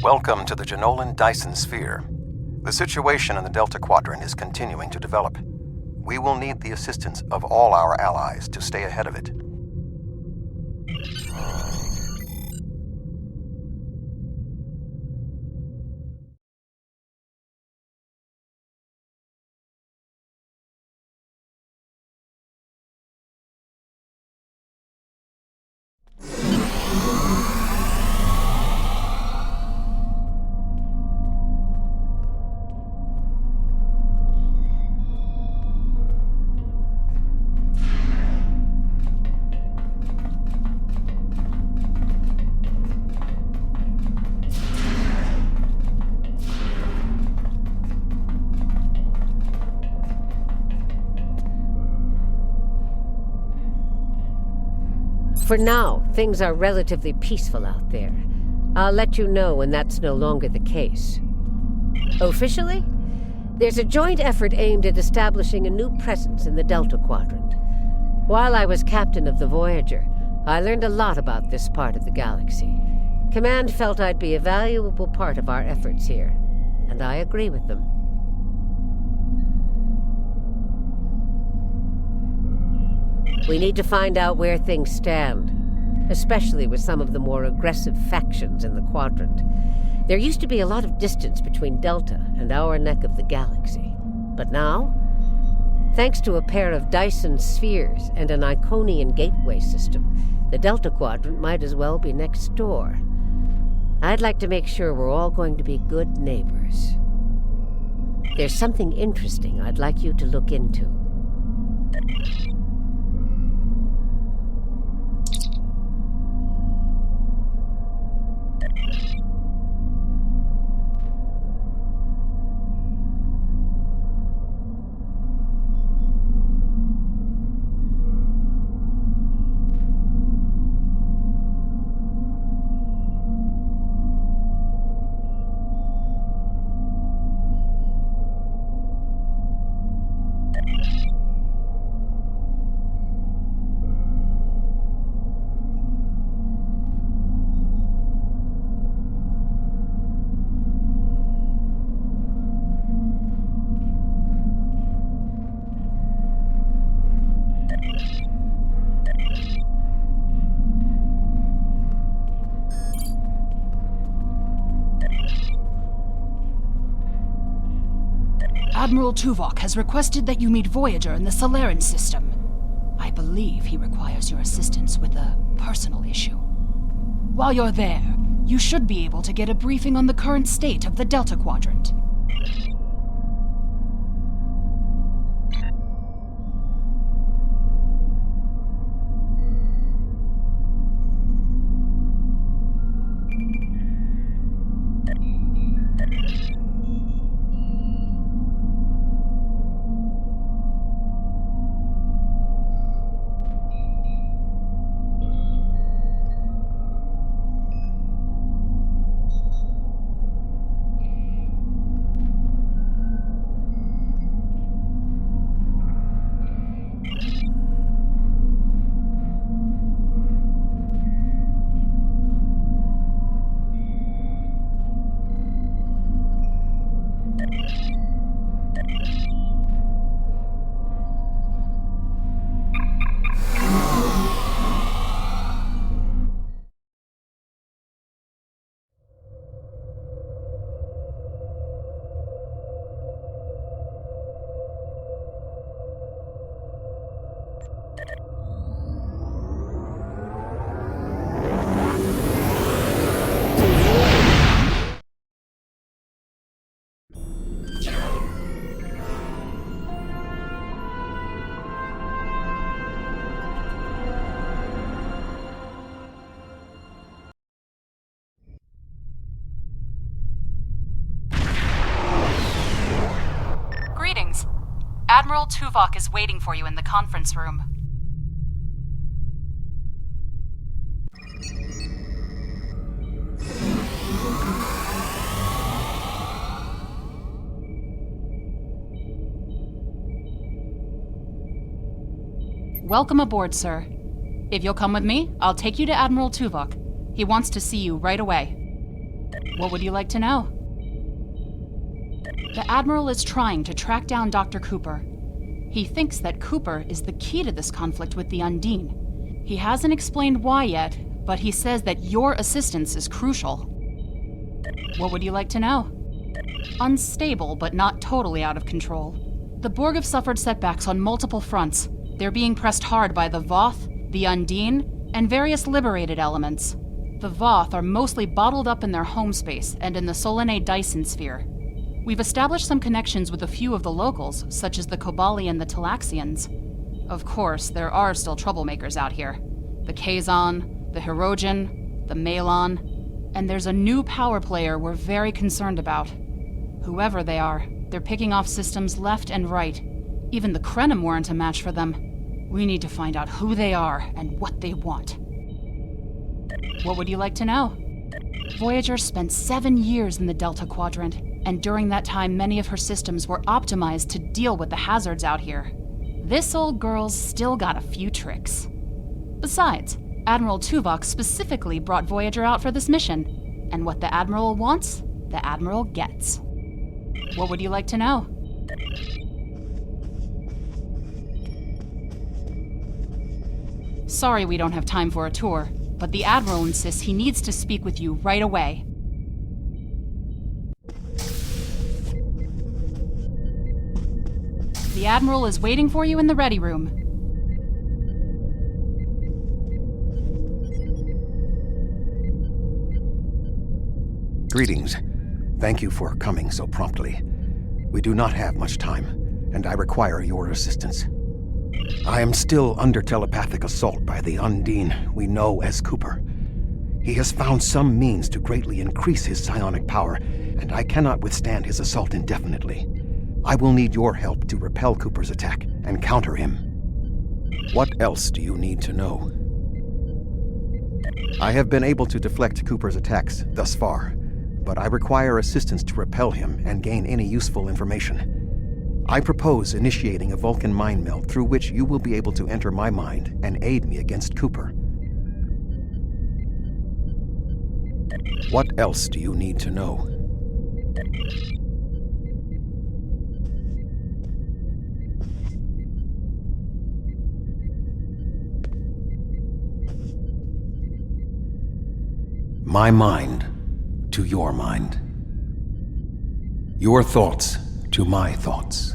Welcome to the Jenolan Dyson Sphere. The situation in the Delta Quadrant is continuing to develop. We will need the assistance of all our allies to stay ahead of it. For now, things are relatively peaceful out there. I'll let you know when that's no longer the case. Officially, there's a joint effort aimed at establishing a new presence in the Delta Quadrant. While I was captain of the Voyager, I learned a lot about this part of the galaxy. Command felt I'd be a valuable part of our efforts here, and I agree with them. We need to find out where things stand, especially with some of the more aggressive factions in the Quadrant. There used to be a lot of distance between Delta and our neck of the galaxy. But now, thanks to a pair of Dyson spheres and an Iconian gateway system, the Delta Quadrant might as well be next door. I'd like to make sure we're all going to be good neighbors. There's something interesting I'd like you to look into. Admiral Tuvok has requested that you meet Voyager in the Solaran system. I believe he requires your assistance with a personal issue. While you're there, you should be able to get a briefing on the current state of the Delta Quadrant. Greetings. Admiral Tuvok is waiting for you in the conference room. Welcome aboard, sir. If you'll come with me, I'll take you to Admiral Tuvok. He wants to see you right away. What would you like to know? The Admiral is trying to track down Dr. Cooper. He thinks that Cooper is the key to this conflict with the Undine. He hasn't explained why yet, but he says that your assistance is crucial. What would you like to know? Unstable, but not totally out of control. The Borg have suffered setbacks on multiple fronts. They're being pressed hard by the Voth, the Undine, and various liberated elements. The Voth are mostly bottled up in their home space and in the Solanae Dyson sphere. We've established some connections with a few of the locals, such as the Kobali and the Talaxians. Of course, there are still troublemakers out here. The Kazon, the Hirogen, the Malon, and there's a new power player we're very concerned about. Whoever they are, they're picking off systems left and right. Even the Krenim weren't a match for them. We need to find out who they are and what they want. What would you like to know? Voyager spent 7 years in the Delta Quadrant, and during that time many of her systems were optimized to deal with the hazards out here. This old girl's still got a few tricks. Besides, Admiral Tuvok specifically brought Voyager out for this mission, and what the Admiral wants, the Admiral gets. What would you like to know? Sorry we don't have time for a tour, but the Admiral insists he needs to speak with you right away. The Admiral is waiting for you in the ready room. Greetings. Thank you for coming so promptly. We do not have much time, and I require your assistance. I am still under telepathic assault by the Undine we know as Cooper. He has found some means to greatly increase his psionic power, and I cannot withstand his assault indefinitely. I will need your help to repel Cooper's attack and counter him. What else do you need to know? I have been able to deflect Cooper's attacks thus far, but I require assistance to repel him and gain any useful information. I propose initiating a Vulcan mind meld through which you will be able to enter my mind and aid me against Cooper. What else do you need to know? My mind to your mind. Your thoughts to my thoughts.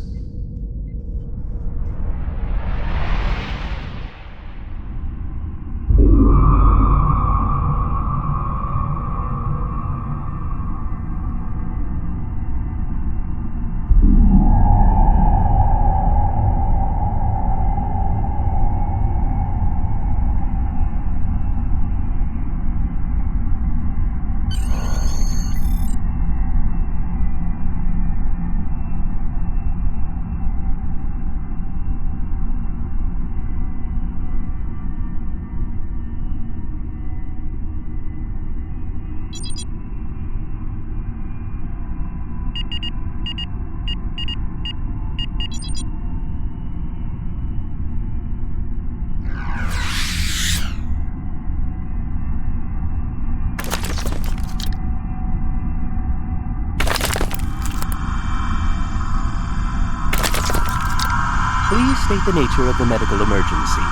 Please state the nature of the medical emergency.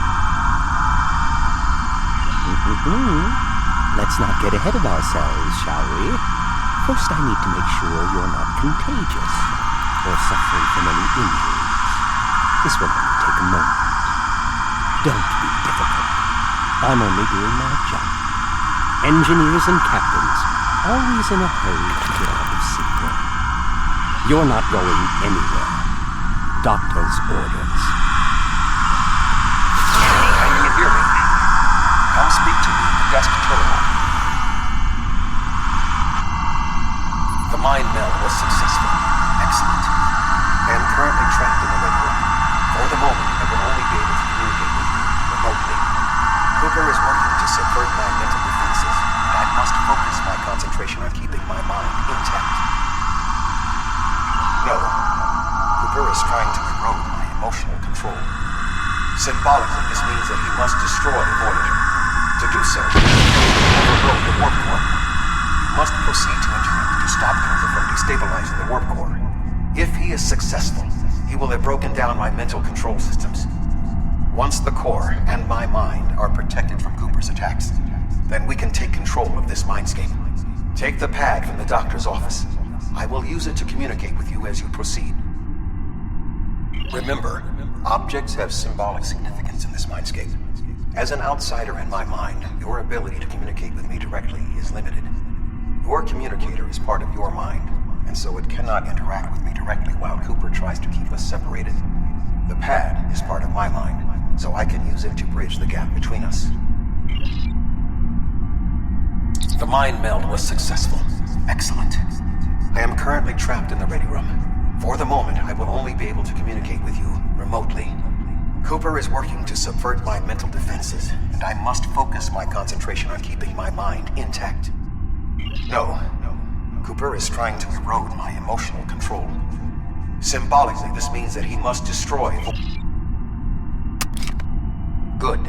Let's not get ahead of ourselves, shall we? First, I need to make sure you're not contagious or suffering from any injuries. This will only take a moment. Don't be difficult. I'm only doing my job. Engineers and captains, always in a hurry to get out of secret. You're not going anywhere. Doctor's orders. Can you hear me? Come speak to me at the desk terminal. The mind meld was successful. Excellent. I am currently trapped in the red room. For the moment, I will only be able to communicate with you remotely. Cooper is working to subvert my mental defenses, and I must focus my concentration on keeping my mind intact. No. Cooper is trying to erode my emotional control. Symbolically, this means that he must destroy Voyager. To do so, he will overload the warp core. You must proceed to engineering to stop Cooper from destabilizing the warp core. If he is successful, he will have broken down my mental control systems. Once the core and my mind are protected from Cooper's attacks, then we can take control of this mindscape. Take the pad from the doctor's office. I will use it to communicate with you as you proceed. Remember, objects have symbolic significance in this mindscape. As an outsider in my mind, your ability to communicate with me directly is limited. Your communicator is part of your mind, and so it cannot interact with me directly while Cooper tries to keep us separated. The pad is part of my mind, so I can use it to bridge the gap between us. The mind meld was successful. Excellent. I am currently trapped in the ready room. For the moment, I will only be able to communicate with you remotely. Cooper is working to subvert my mental defenses, and I must focus my concentration on keeping my mind intact. No. Cooper is trying to erode my emotional control. Symbolically, this means that he must destroy... Good.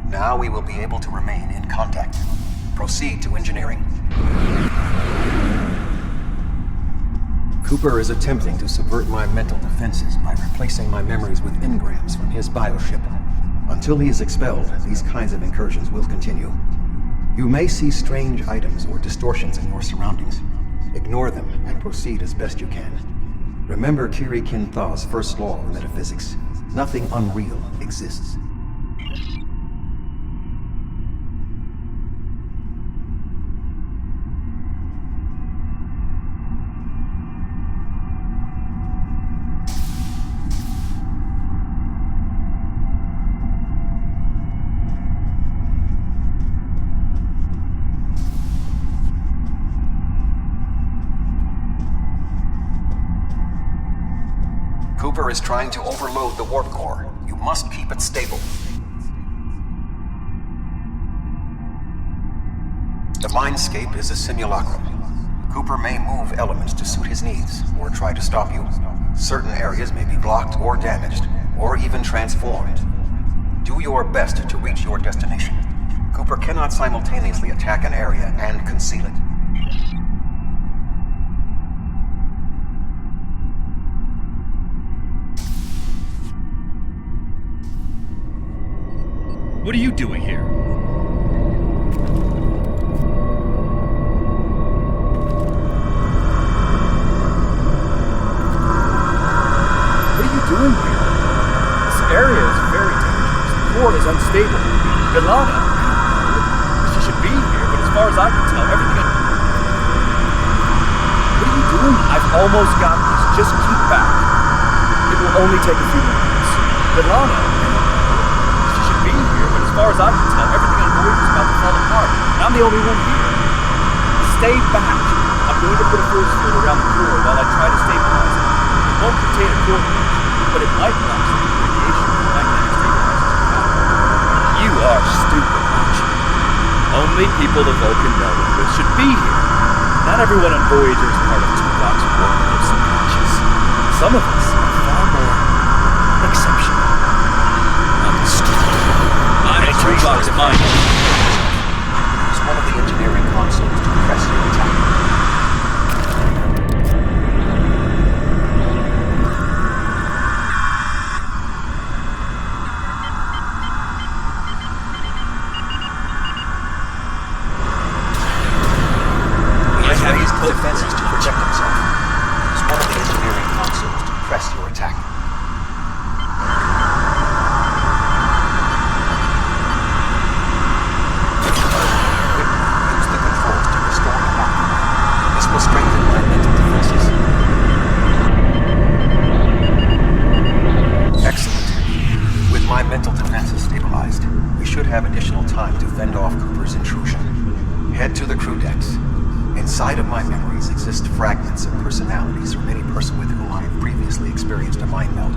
Now we will be able to remain in contact. Proceed to engineering. Cooper is attempting to subvert my mental defenses by replacing my memories with engrams from his bioship. Until he is expelled, these kinds of incursions will continue. You may see strange items or distortions in your surroundings. Ignore them and proceed as best you can. Remember Kiri Kin Thaw's first law of metaphysics. Nothing unreal exists. Cooper is trying to overload the warp core. You must keep it stable. The mindscape is a simulacrum. Cooper may move elements to suit his needs, or try to stop you. Certain areas may be blocked or damaged, or even transformed. Do your best to reach your destination. Cooper cannot simultaneously attack an area and conceal it. What are you doing here? What are you doing here? This area is very dangerous. The core is unstable. Ilana, she should be here, but as far as I can tell, everything... What are you doing? I've almost got this. Just keep back. It will only take a few minutes. Ilana, as far as I can tell, everything on Voyager is about to fall apart, and I'm the only one here. Stay back. I'm going to put a force field around the core while I try to stabilize it. It won't contain a core punch, but it might block some of the radiation from magnetic stabilizers. You are stupid, Archie. Only people the Vulcan know with should be here. Not everyone on Voyager is part of Tuvok's warp subconscious. Some of us are far more exceptional. I'm stupid. Tuvok's mind. Use one of the engineering consoles to press your attack. He has raised the defenses to protect himself. Use one of the engineering consoles to press your attack. Have additional time to fend off Cooper's intrusion. Head to the crew decks. Inside of my memories exist fragments of personalities from any person with whom I have previously experienced a mind meld.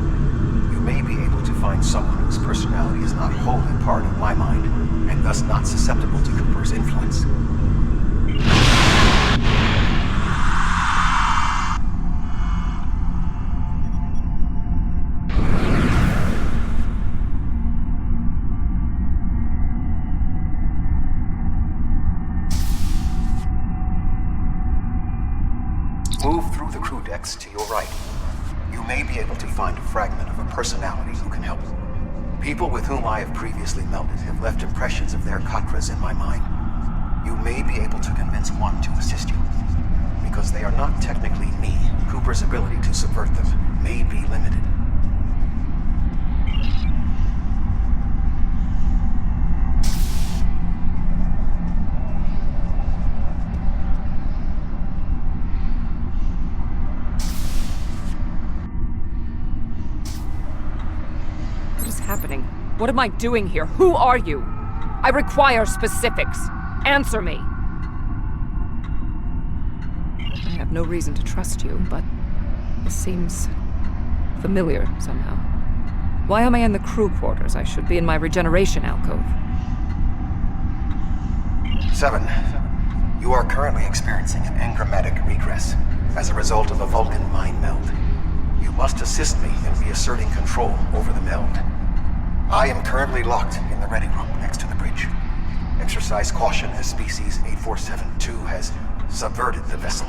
You may be able to find someone whose personality is not wholly part of my mind, and thus not susceptible to Cooper's influence. X to your right, you may be able to find a fragment of a personality who can help. People with whom I have previously melded have left impressions of their Katras in my mind. You may be able to convince one to assist you. Because they are not technically me, Cooper's ability to subvert them may be limited. What is happening? What am I doing here? Who are you? I require specifics. Answer me! I have no reason to trust you, but this seems familiar somehow. Why am I in the crew quarters? I should be in my regeneration alcove. 7. You are currently experiencing an engrammatic regress as a result of a Vulcan mind meld. You must assist me in reasserting control over the meld. I am currently locked in the ready room next to the bridge. Exercise caution as Species 8472 has subverted the vessel.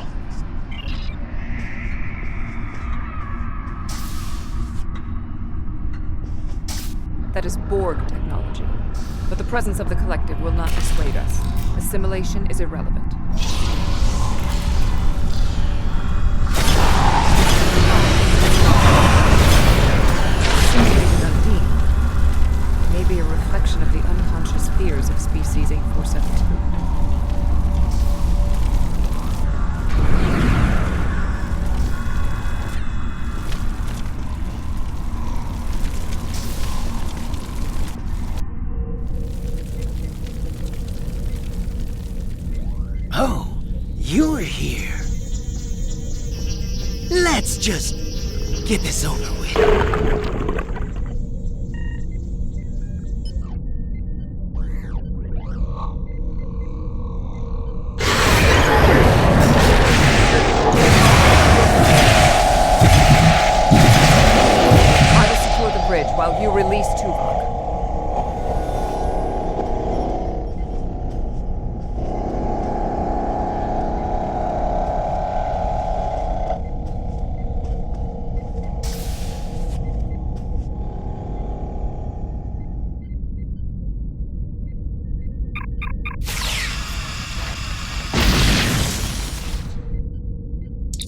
That is Borg technology. But the presence of the Collective will not dissuade us. Assimilation is irrelevant. Simulated Undine. It may be a reflection of the unconscious fears of Species 8472. Oh, you're here. Let's just get this over with. I will secure the bridge while you release Tuvok.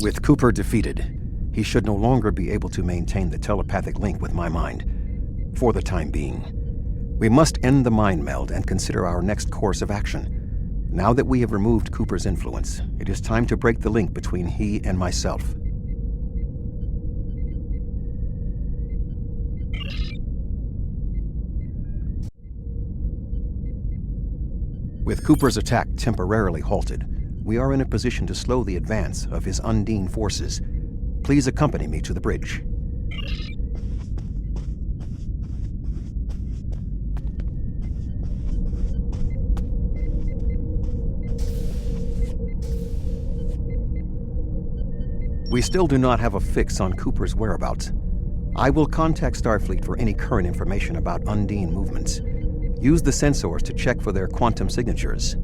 With Cooper defeated, he should no longer be able to maintain the telepathic link with my mind, for the time being. We must end the mind meld and consider our next course of action. Now that we have removed Cooper's influence, it is time to break the link between he and myself. With Cooper's attack temporarily halted, we are in a position to slow the advance of his Undine forces. Please accompany me to the bridge. We still do not have a fix on Cooper's whereabouts. I will contact Starfleet for any current information about Undine movements. Use the sensors to check for their quantum signatures.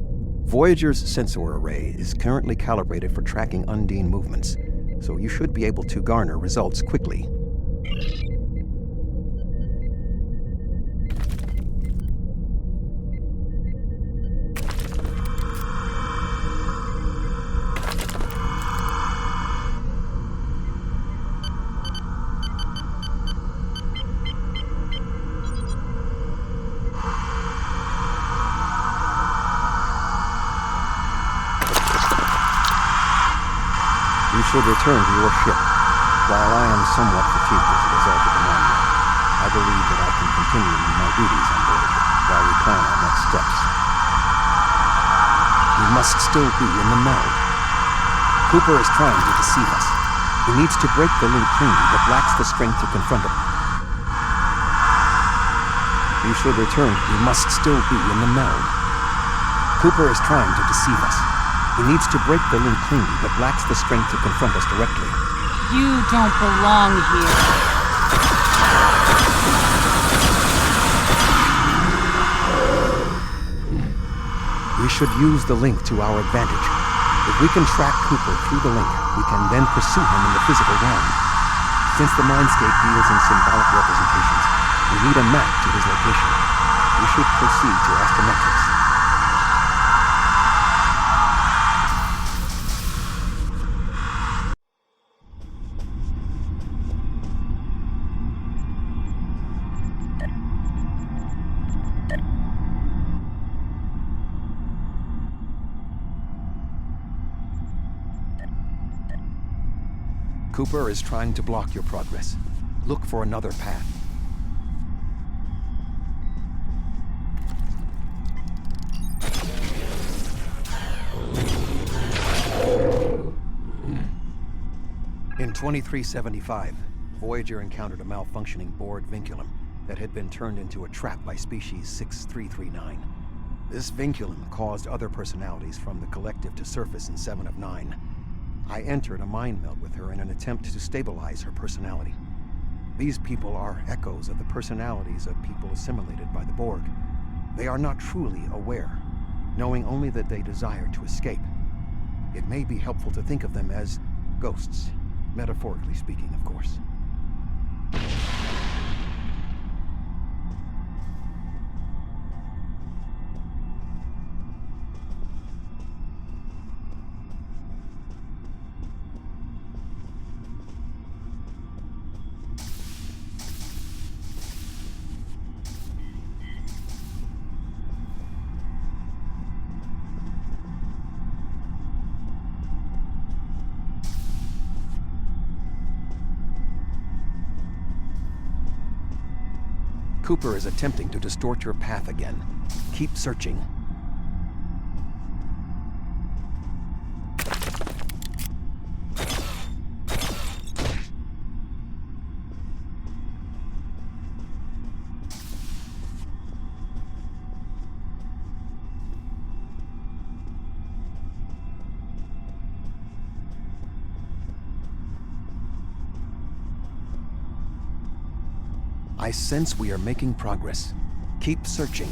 Voyager's sensor array is currently calibrated for tracking Undine movements, so you should be able to garner results quickly. You should return to your ship. While I am somewhat fatigued as a result of the mind meld, I believe that I can continue my duties on Voyager while we plan our next steps. We must still be in the meld. Cooper is trying to deceive us. He needs to break the link cleanly, but lacks the strength to confront him. You should return. We must still be in the meld. Cooper is trying to deceive us. He needs to break the link cleanly, but lacks the strength to confront us directly. You don't belong here. We should use the link to our advantage. If we can track Cooper through the link, we can then pursue him in the physical realm. Since the Mindscape deals in symbolic representations, we need a map to his location. We should proceed to Astrometrics. Cooper is trying to block your progress. Look for another path. In 2375, Voyager encountered a malfunctioning board vinculum that had been turned into a trap by species 6339. This vinculum caused other personalities from the Collective to surface in 7 of 9. I entered a mind meld with her in an attempt to stabilize her personality. These people are echoes of the personalities of people assimilated by the Borg. They are not truly aware, knowing only that they desire to escape. It may be helpful to think of them as ghosts, metaphorically speaking, of course. Cooper is attempting to distort your path again. Keep searching. I sense we are making progress. Keep searching.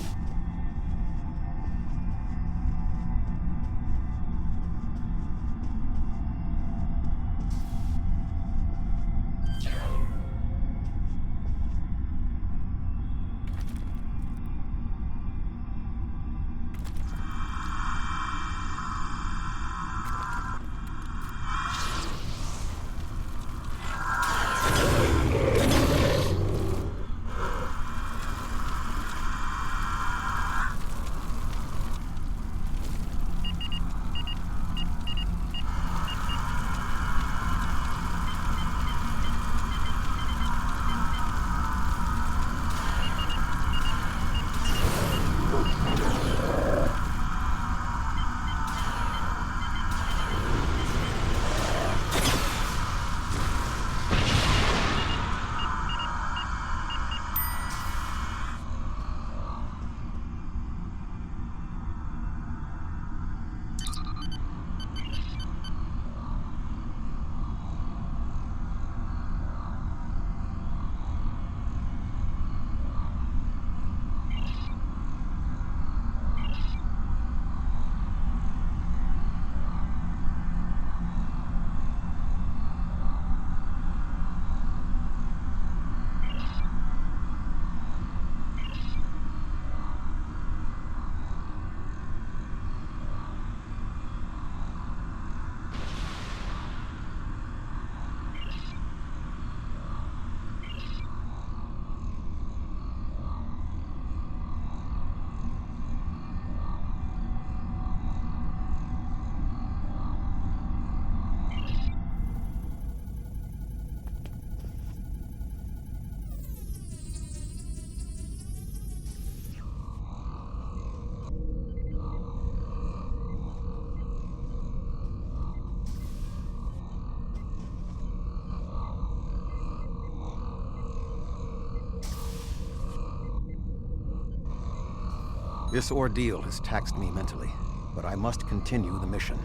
This ordeal has taxed me mentally, but I must continue the mission.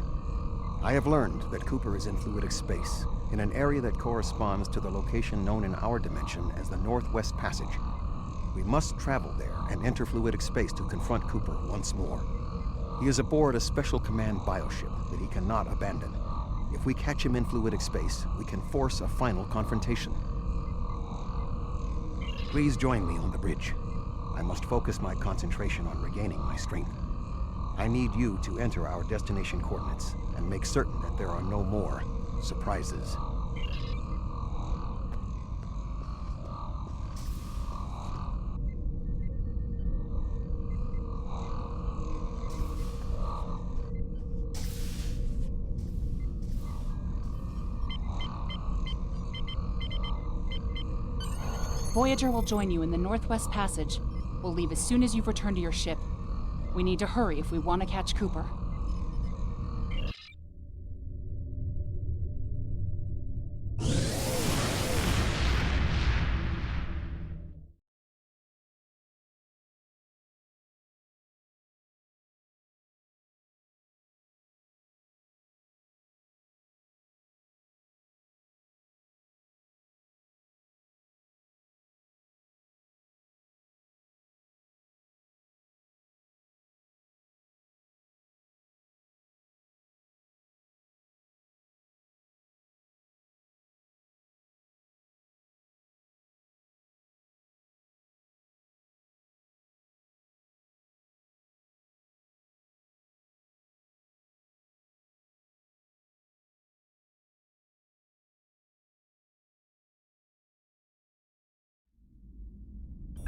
I have learned that Cooper is in fluidic space, in an area that corresponds to the location known in our dimension as the Northwest Passage. We must travel there and enter fluidic space to confront Cooper once more. He is aboard a Special Command bioship that he cannot abandon. If we catch him in fluidic space, we can force a final confrontation. Please join me on the bridge. I must focus my concentration on regaining my strength. I need you to enter our destination coordinates and make certain that there are no more surprises. Voyager will join you in the Northwest Passage. We'll leave as soon as you've returned to your ship. We need to hurry if we want to catch Cooper.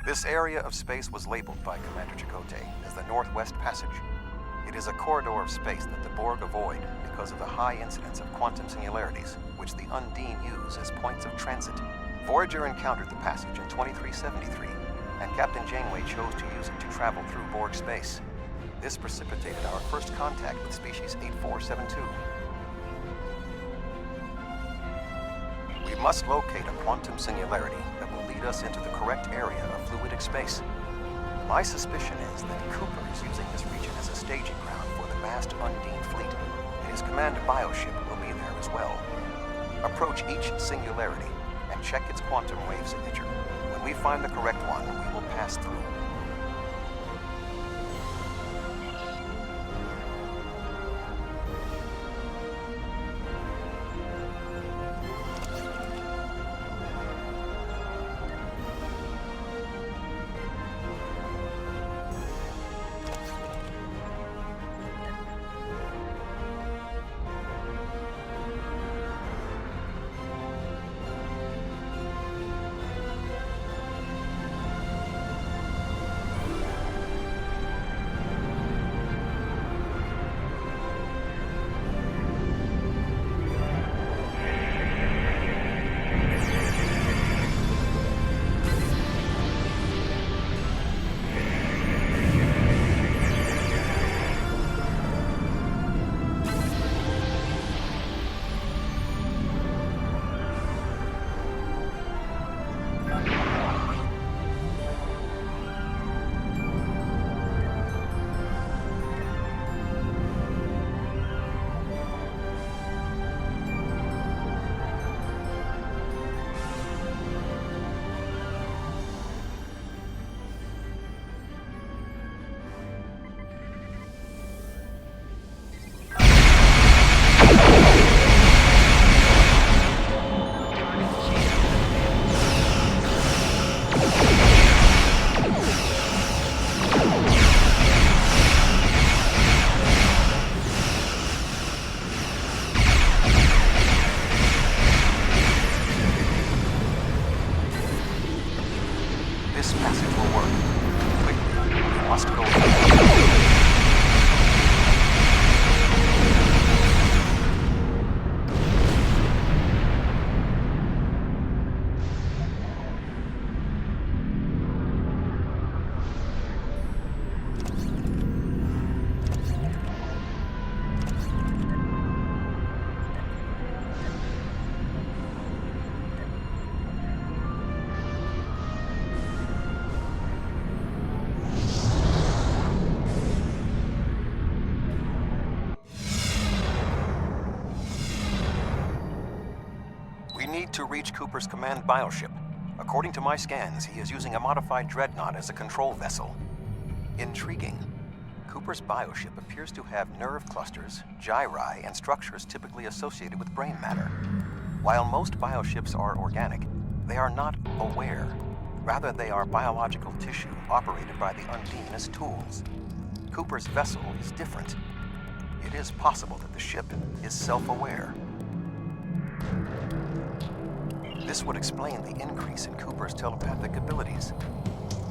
This area of space was labeled by Commander Chakotay as the Northwest Passage. It is a corridor of space that the Borg avoid because of the high incidence of quantum singularities, which the Undine use as points of transit. Voyager encountered the passage in 2373, and Captain Janeway chose to use it to travel through Borg space. This precipitated our first contact with species 8472. We must locate a quantum singularity that will lead us into the correct area of fluidic space. My suspicion is that Cooper is using this region as a staging ground for the vast Undine fleet, and his command bioship will be there as well. Approach each singularity and check its quantum wave signature. When we find the correct one, we will pass through. This passage will work. Quickly, we must go. To reach Cooper's command bioship. According to my scans, he is using a modified dreadnought as a control vessel. Intriguing. Cooper's bioship appears to have nerve clusters, gyri, and structures typically associated with brain matter. While most bioships are organic, they are not aware. Rather, they are biological tissue operated by the Undine as tools. Cooper's vessel is different. It is possible that the ship is self-aware. This would explain the increase in Cooper's telepathic abilities.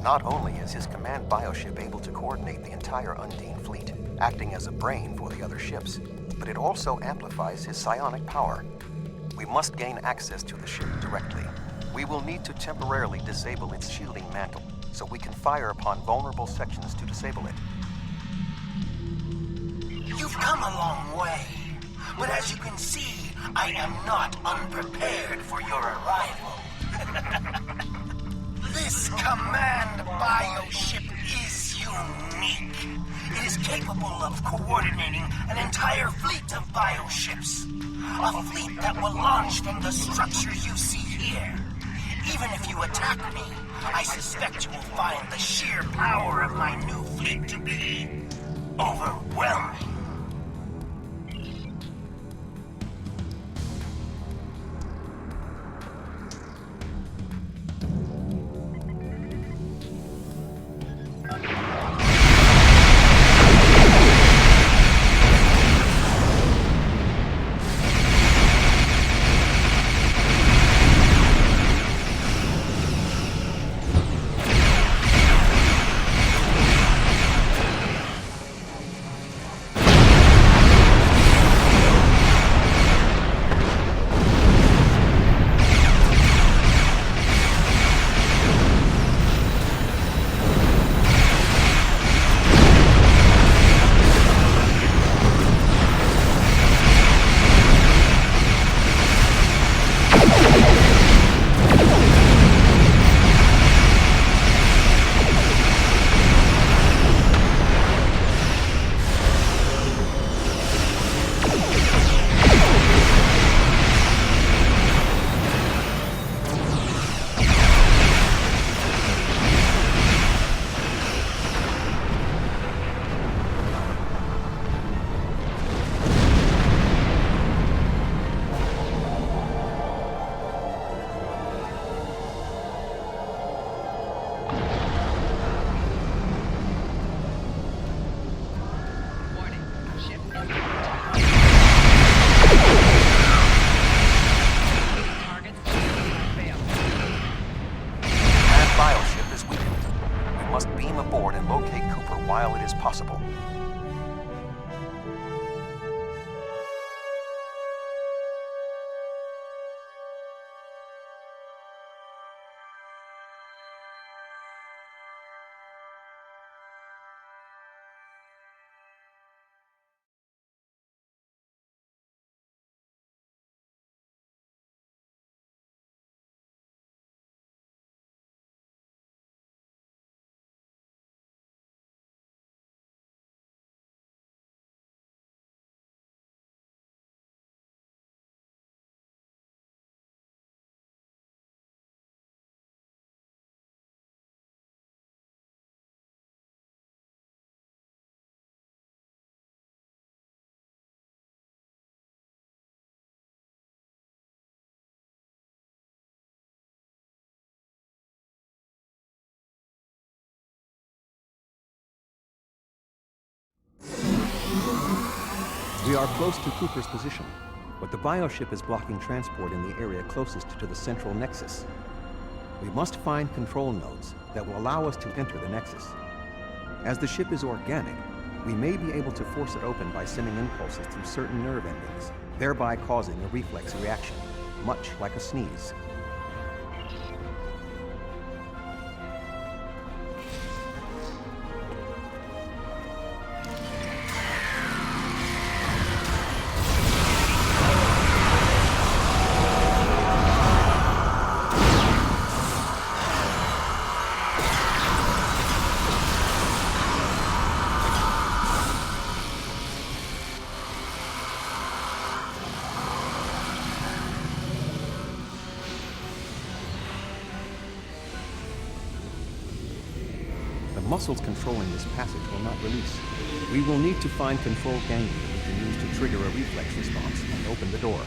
Not only is his command bioship able to coordinate the entire Undine fleet, acting as a brain for the other ships, but it also amplifies his psionic power. We must gain access to the ship directly. We will need to temporarily disable its shielding mantle, so we can fire upon vulnerable sections to disable it. You've come a long way, but as you can see, I am not unprepared for your arrival. This command bioship is unique. It is capable of coordinating an entire fleet of bioships. A fleet that will launch from the structure you see here. Even if you attack me, I suspect you will find the sheer power of my new fleet to be overwhelming. Possible. We are close to Cooper's position, but the bioship is blocking transport in the area closest to the central nexus. We must find control nodes that will allow us to enter the nexus. As the ship is organic, we may be able to force it open by sending impulses through certain nerve endings, thereby causing a reflex reaction, much like a sneeze. muscles controlling this passage will not release. We will need to find control ganglia we can use to trigger a reflex response and open the door.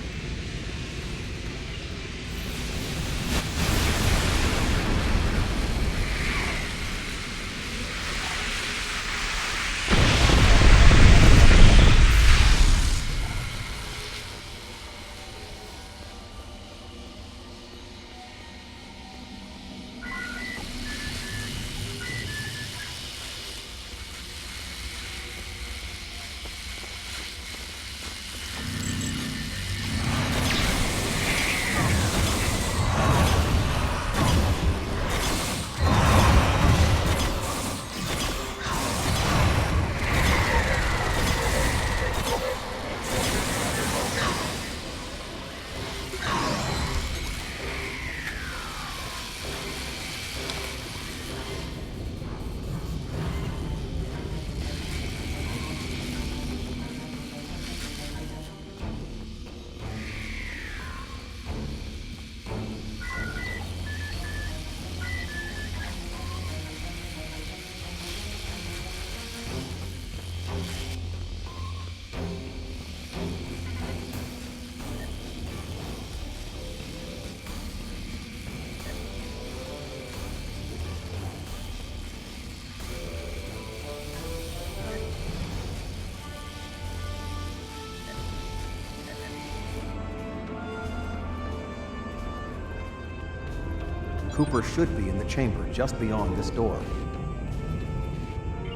Cooper should be in the chamber just beyond this door.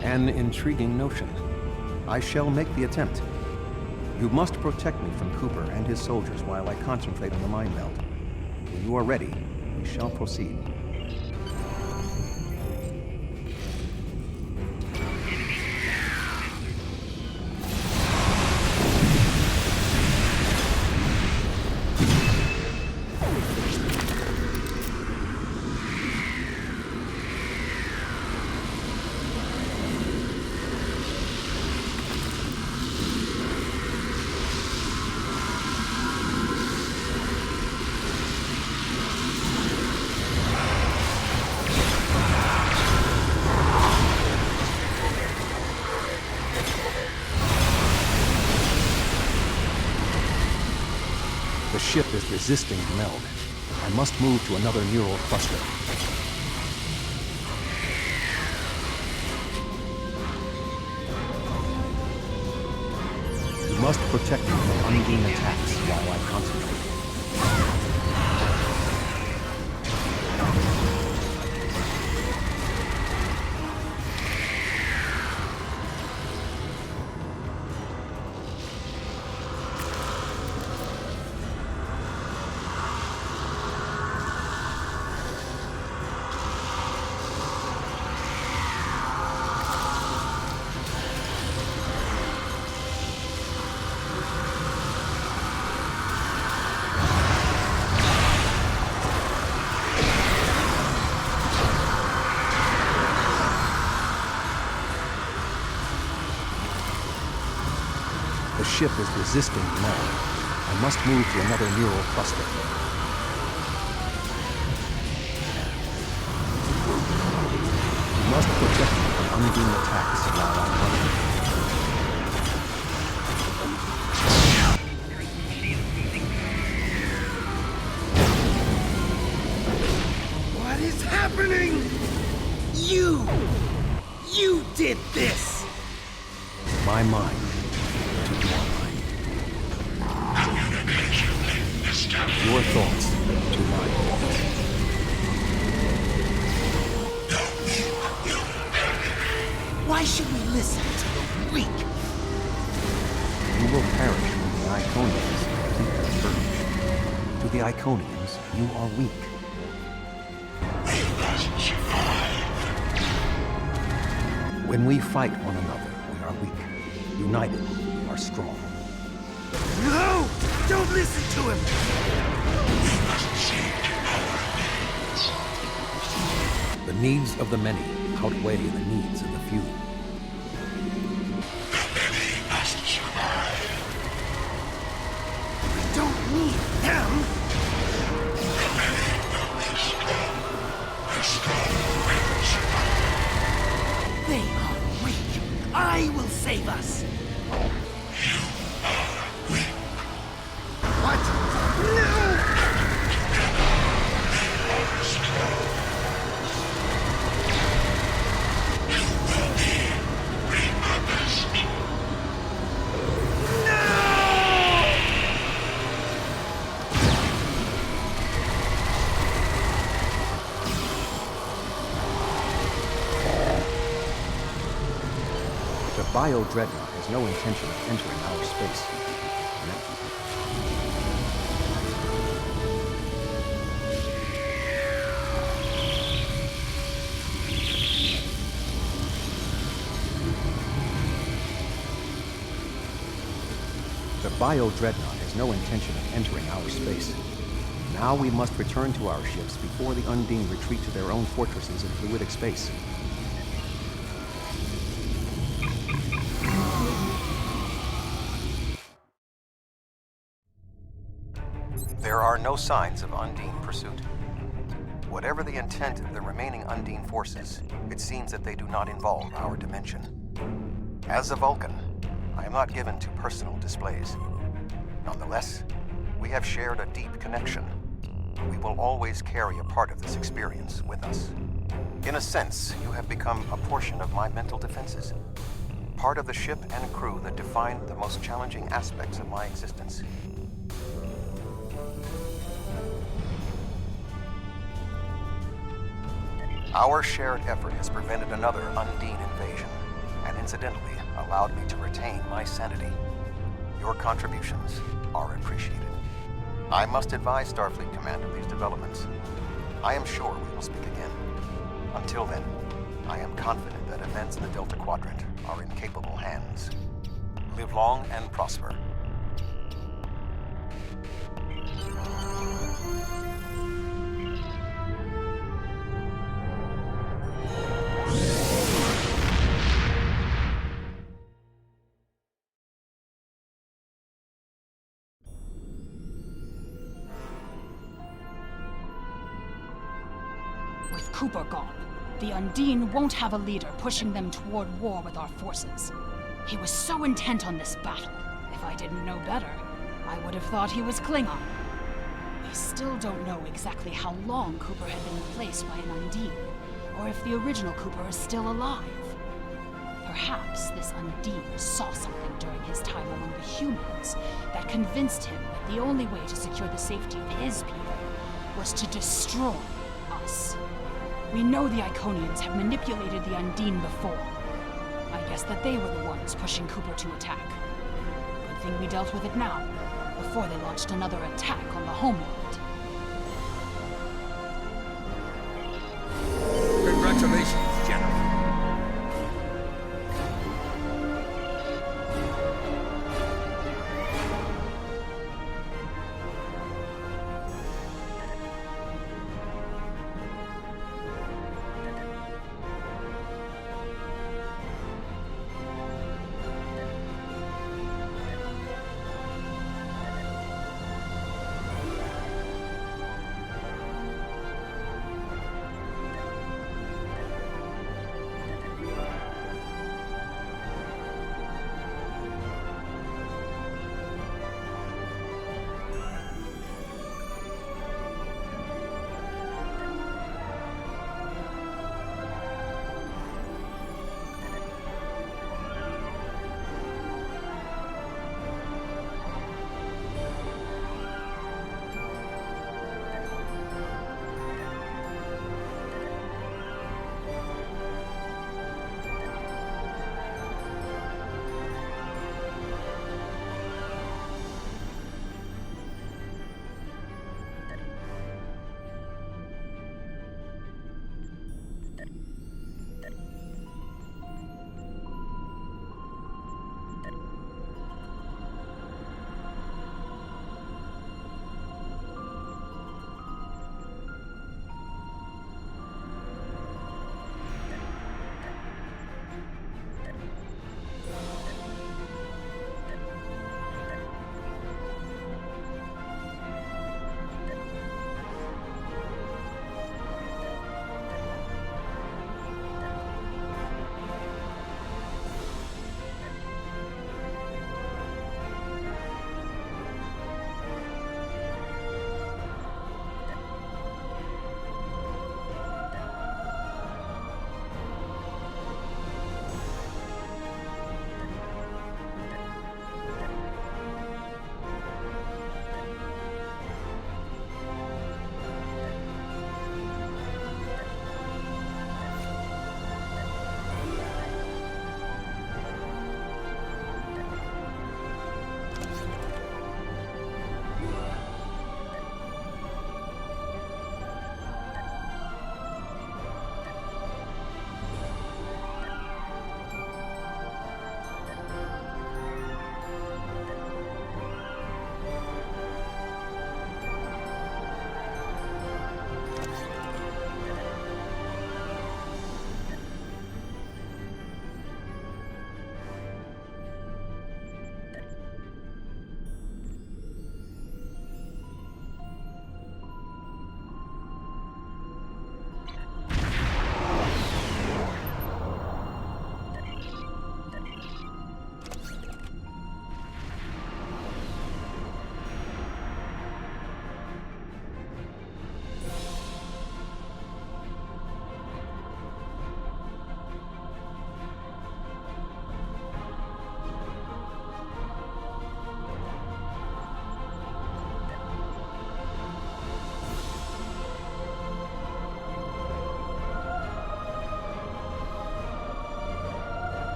An intriguing notion. I shall make the attempt. You must protect me from Cooper and his soldiers while I concentrate on the Mind Meld. When you are ready, we shall proceed. The ship is resisting the meld. I must move to another neural cluster. You must protect me from Undine attacks while I concentrate. The ship is resisting the meld. I must move to another neural cluster. You must protect me from Undine attacks while I'm running. What is happening? You did this! My mind. Your thoughts to my thoughts. Why should we listen to the weak? You will perish when the Iconians complete their purge. To the Iconians, you are weak. When we fight one another, we are weak. United, we are strong. No! Don't listen to him! The needs of the many outweigh the needs of the few. We don't need them! I will save us! What? No! The Bio-Dreadnought has no intention of entering our space. The Bio-Dreadnought has no intention of entering our space. Now we must return to our ships before the Undine retreat to their own fortresses in fluidic space. There are no signs of Undine pursuit. Whatever the intent of the remaining Undine forces, it seems that they do not involve our dimension. As a Vulcan, I am not given to personal displays. Nonetheless, we have shared a deep connection. We will always carry a part of this experience with us. In a sense, you have become a portion of my mental defenses. Part of the ship and crew that define the most challenging aspects of my existence. Our shared effort has prevented another Undine invasion, and incidentally allowed me to retain my sanity. Your contributions are appreciated. I must advise Starfleet Command of these developments. I am sure we will speak again. Until then, I am confident that events in the Delta Quadrant are in capable hands. Live long and prosper. With Cooper gone, the Undine won't have a leader pushing them toward war with our forces. He was so intent on this battle. If I didn't know better, I would have thought he was Klingon. We still don't know exactly how long Cooper had been replaced by an Undine, or if the original Cooper is still alive. Perhaps this Undine saw something during his time among the humans that convinced him that the only way to secure the safety of his people was to destroy us. We know the Iconians have manipulated the Undine before. I guess that they were the ones pushing Cooper to attack. Good thing we dealt with it now, before they launched another attack on the homeworld. Congratulations, General.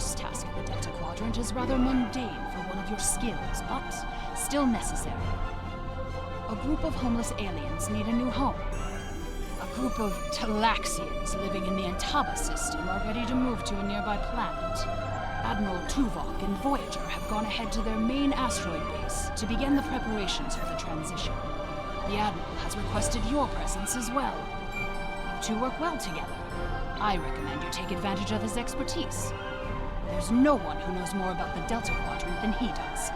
first task in the Delta Quadrant is rather mundane for one of your skills, but still necessary. A group of homeless aliens need a new home. A group of Talaxians living in the Antaba system are ready to move to a nearby planet. Admiral Tuvok and Voyager have gone ahead to their main asteroid base to begin the preparations for the transition. The Admiral has requested your presence as well. You two work well together. I recommend you take advantage of his expertise. There's no one who knows more about the Delta Quadrant than he does.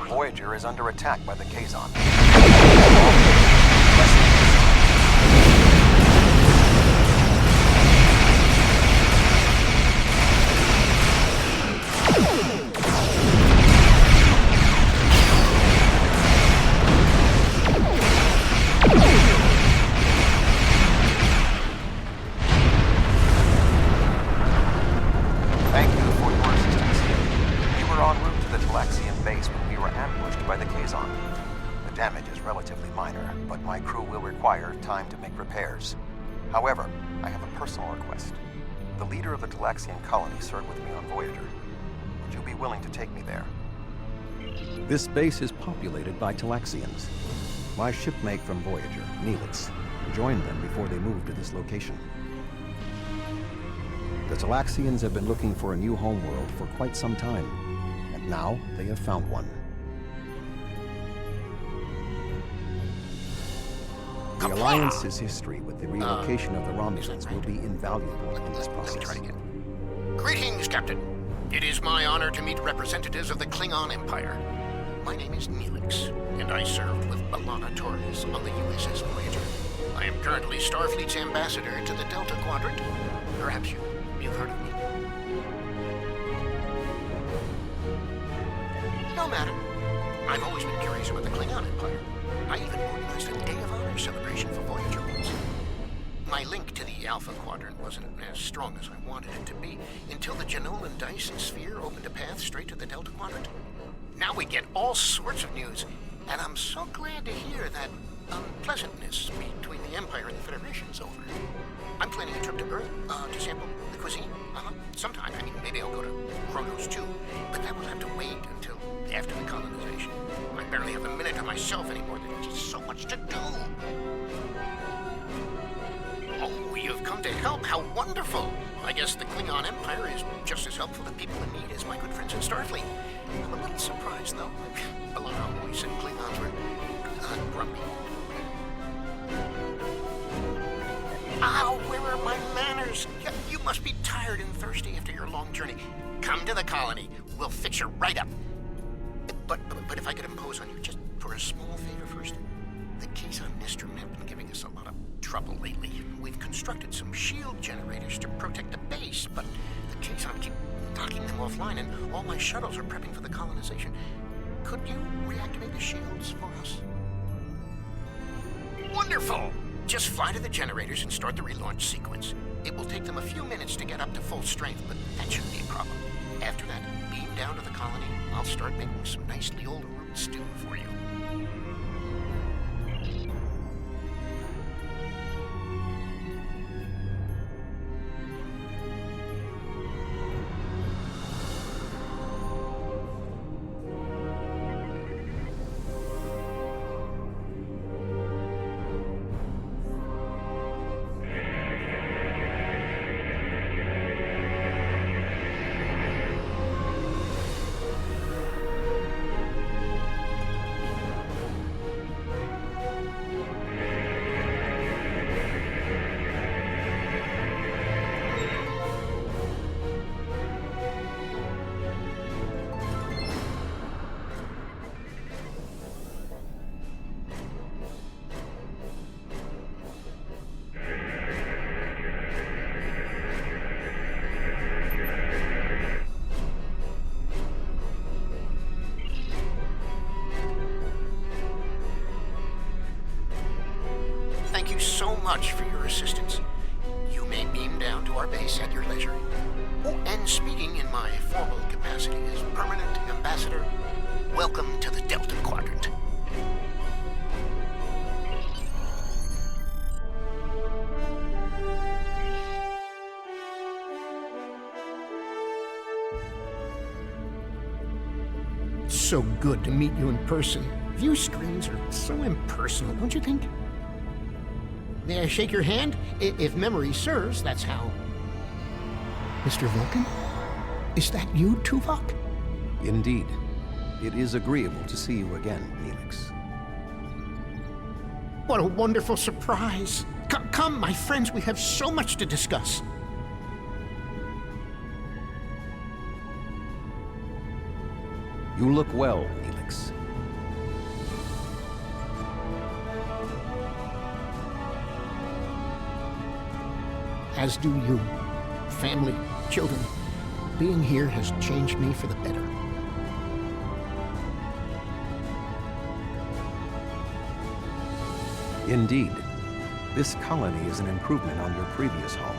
Voyager is under attack by the Kazon. Thank you for your assistance. We were en route to the Talaxian base when we were ambushed by the Kazon. The damage is relatively minor, but my crew will require time to make repairs. However, I have a personal request. The leader of the Talaxian colony served with me on Voyager. Would you be willing to take me there? This base is populated by Talaxians. My shipmate from Voyager, Neelix, joined them before they moved to this location. The Talaxians have been looking for a new homeworld for quite some time, and now they have found one. The Alliance's history with the relocation of the Romulans will be invaluable in this process. Let me try again. Greetings, Captain. It is my honor to meet representatives of the Klingon Empire. My name is Neelix, and I served with B'Elanna Torres on the USS Voyager. I am currently Starfleet's ambassador to the Delta Quadrant. Perhaps you've heard of me. No matter. I've always been curious about the Klingon Empire. I even organized a Day of Honor celebration for Voyager once. My link to the Alpha Quadrant wasn't as strong as I wanted it to be until the Jenolan Dyson Sphere opened a path straight to the Delta Quadrant. Now we get all sorts of news, and I'm so glad to hear that unpleasantness between the Empire and the Federation is over. I'm planning a trip to Earth to sample the cuisine. Sometime. I mean, maybe I'll go to Kronos too, but that will have to wait until after the colonization. I barely have a minute to myself anymore. There's just so much to do. Oh, you've come to help. How wonderful. I guess the Klingon Empire is just as helpful to people in need as my good friends in Starfleet. I'm a little surprised, though. B'Elanna always said Klingons were grumpy. Where are my manners? You must be tired and thirsty after your long journey. Come to the colony. We'll fix you right up. But if I could impose on you just for a small favor first. The Kazon Nistrum have been giving us a lot of trouble lately. We've constructed some shield generators to protect the base, but the Kazon keep knocking them offline, and all my shuttles are prepping for the colonization. Could you reactivate the shields for us? Wonderful! Just fly to the generators and start the relaunch sequence. It will take them a few minutes to get up to full strength, but that shouldn't be a problem. After that, beam down to the colony. I'll start making some nice Leola root stew for you. Thank you so much for your assistance. You may beam down to our base at your leisure. Oh, and speaking in my formal capacity as permanent ambassador, welcome to the Delta Quadrant. So good to meet you in person. View screens are so impersonal, don't you think? May I shake your hand? If memory serves, that's how. Mr. Vulcan? Is that you, Tuvok? Indeed. It is agreeable to see you again, Neelix. What a wonderful surprise. Come, my friends, we have so much to discuss. You look well, Neelix. As do you. Family, children. Being here has changed me for the better. Indeed. This colony is an improvement on your previous home.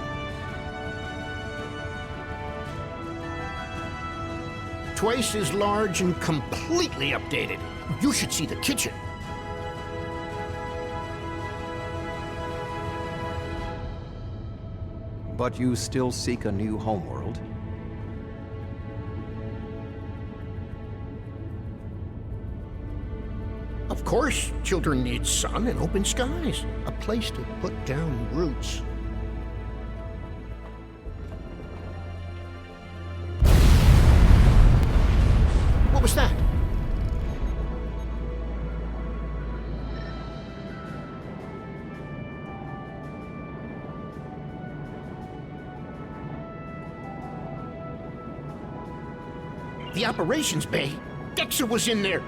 Twice as large and completely updated. You should see the kitchen. But you still seek a new homeworld? Of course, children need sun and open skies, a place to put down roots. What was that? The operations bay? Dexter was in there!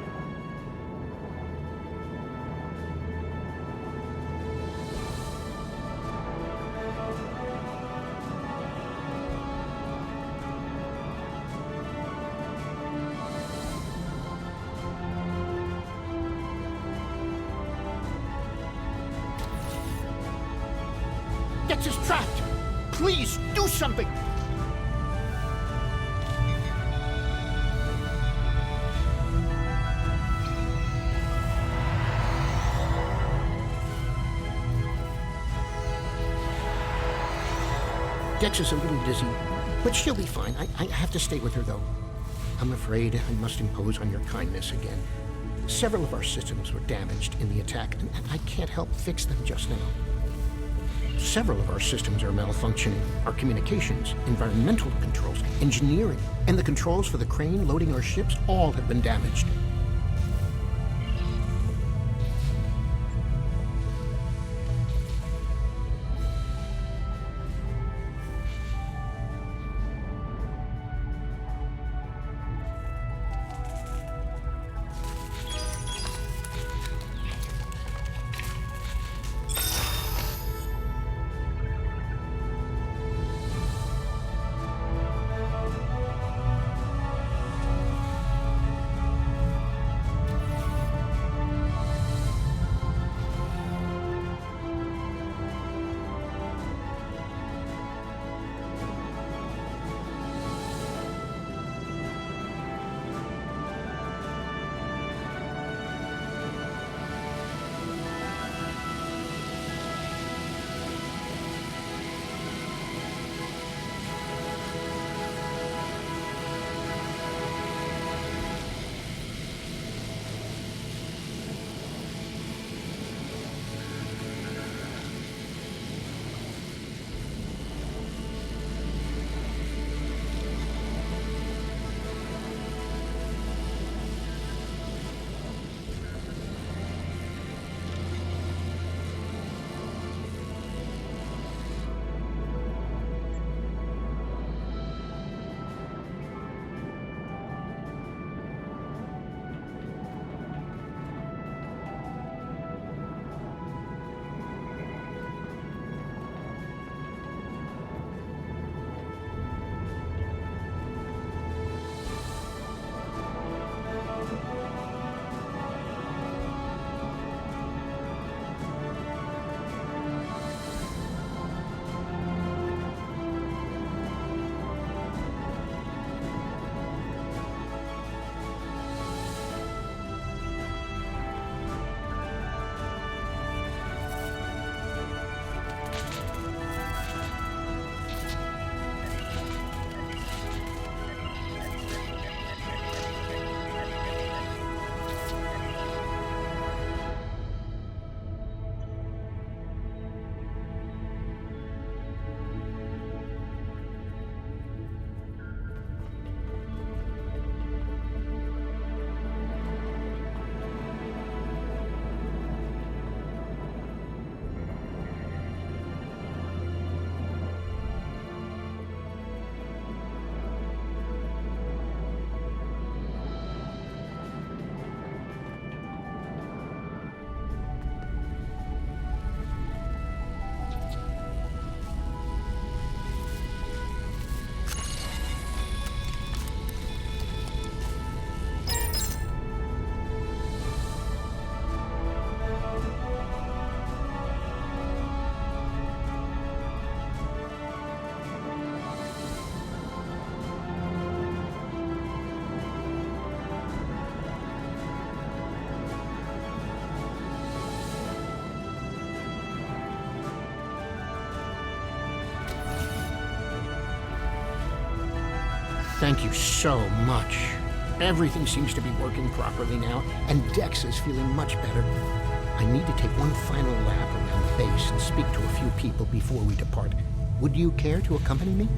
Dexter's trapped! Please, do something! Dex is a little dizzy, but she'll be fine. I have to stay with her, though. I'm afraid I must impose on your kindness again. Several of our systems were damaged in the attack, and I can't help fix them just now. Several of our systems are malfunctioning. Our communications, environmental controls, engineering, and the controls for the crane loading our ships all have been damaged. Thank you so much. Everything seems to be working properly now, and Dex is feeling much better. I need to take one final lap around the base and speak to a few people before we depart. Would you care to accompany me?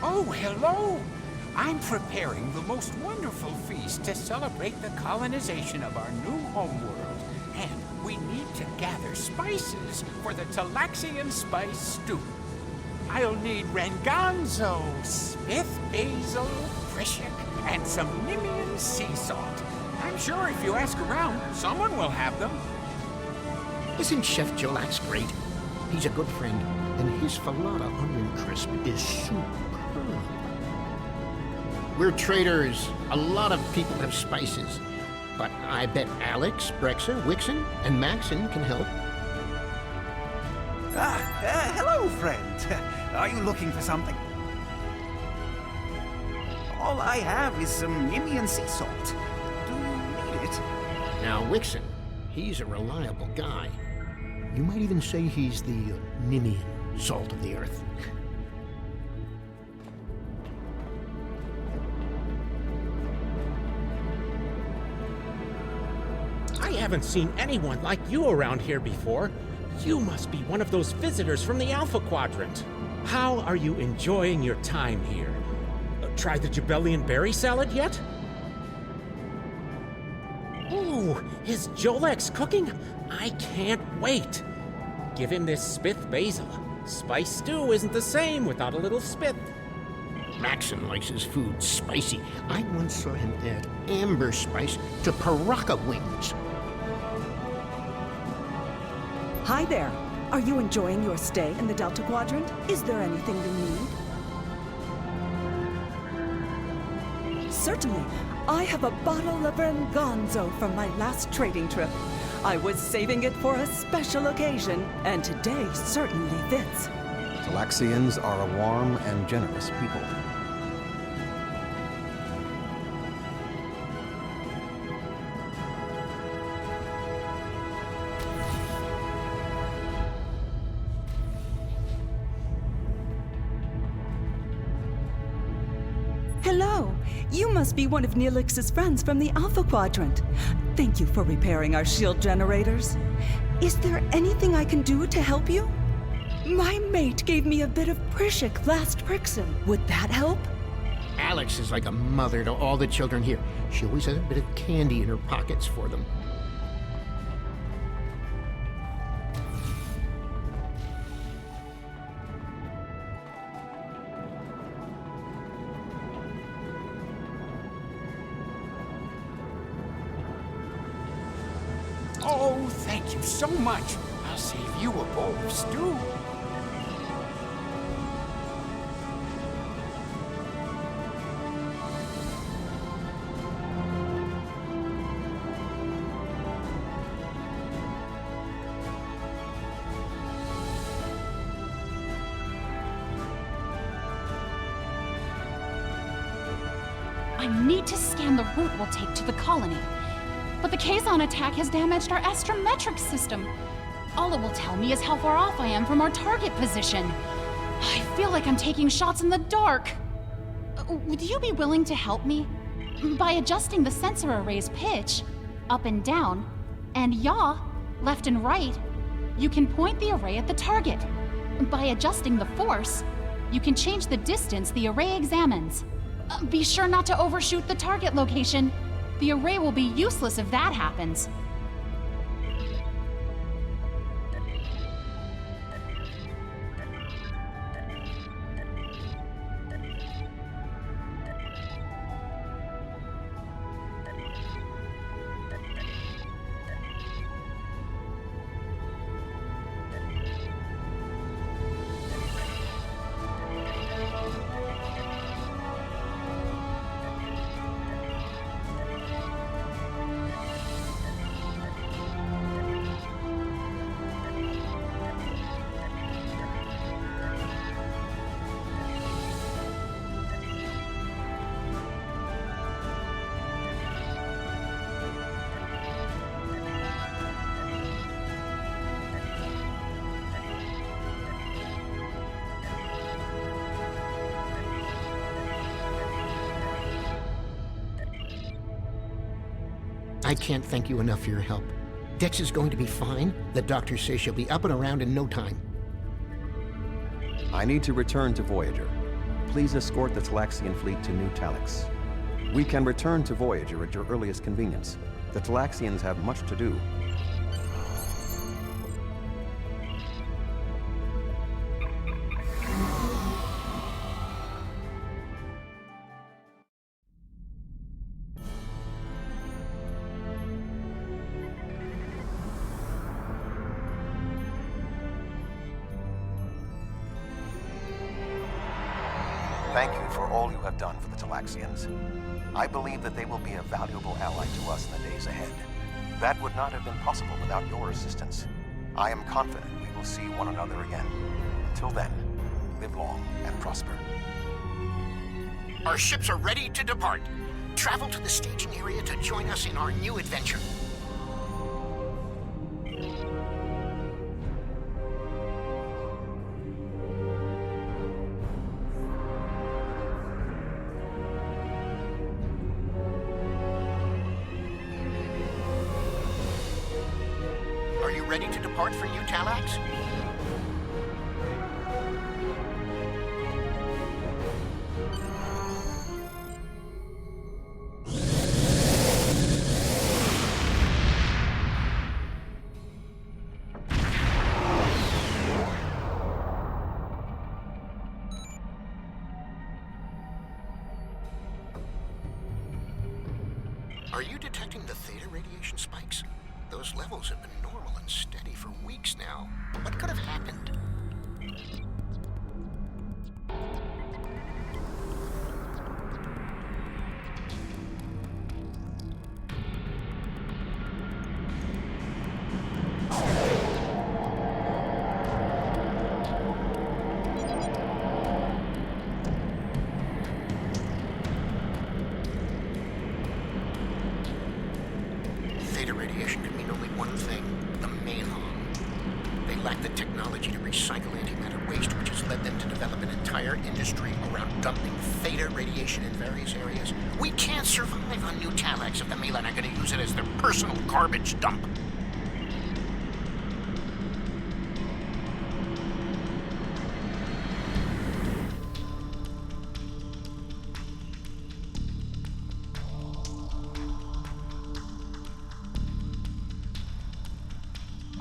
Oh, hello! I'm preparing the most wonderful feast to celebrate the colonization of our new homeworld. And we need to gather spices for the Talaxian spice stew. I'll need Renganzo, Smith basil, Prishik, and some Nimian sea salt. I'm sure if you ask around, someone will have them. Isn't Chef Jolax great? He's a good friend, and his falada onion crisp is superb. We're traders. A lot of people have spices. But I bet Alex, Brexa, Wixon, and Maxon can help. Hello, friend. Are you looking for something? All I have is some Nimian sea salt. Do you need it? Now, Wixon, he's a reliable guy. You might even say he's the Nimian salt of the earth. I haven't seen anyone like you around here before. You must be one of those visitors from the Alpha Quadrant. How are you enjoying your time here? Tried the Jabellian berry salad yet? Ooh, is Jolex cooking? I can't wait. Give him this Spith basil. Spice stew isn't the same without a little Spith. Maxon likes his food spicy. I once saw him add amber spice to Paraka wings. Hi there. Are you enjoying your stay in the Delta Quadrant? Is there anything you need? Certainly. I have a bottle of Renganzo from my last trading trip. I was saving it for a special occasion, and today certainly fits. Talaxians are a warm and generous people. Hello. You must be one of Neelix's friends from the Alpha Quadrant. Thank you for repairing our shield generators. Is there anything I can do to help you? My mate gave me a bit of Prishik last Prixon. Would that help? Alex is like a mother to all the children here. She always has a bit of candy in her pockets for them. Oh, thank you so much. I'll save you a bowl of stew. I need to scan the route we'll take to the colony. But the Kazon attack has damaged our astrometric system. All it will tell me is how far off I am from our target position. I feel like I'm taking shots in the dark. Would you be willing to help me? By adjusting the sensor array's pitch, up and down, and yaw, left and right, you can point the array at the target. By adjusting the force, you can change the distance the array examines. Be sure not to overshoot the target location. The array will be useless if that happens. I can't thank you enough for your help. Dex is going to be fine. The doctor says she'll be up and around in no time. I need to return to Voyager. Please escort the Talaxian fleet to New Talax. We can return to Voyager at your earliest convenience. The Talaxians have much to do. Thank you for all you have done for the Talaxians. I believe that they will be a valuable ally to us in the days ahead. That would not have been possible without your assistance. I am confident we will see one another again. Until then, live long and prosper. Our ships are ready to depart. Travel to the staging area to join us in our new adventure. Are you ready to depart for New Talax? Are you detecting the theta radiation spikes? Those levels have been normal and steady for weeks now. What could have happened? Theta radiation can mean only one thing: the Malon. They lack the technology to recycle antimatter waste, which has led them to develop an entire industry around dumping theta radiation in various areas. We can't survive on New Talax if the Malon are going to use it as their personal garbage dump.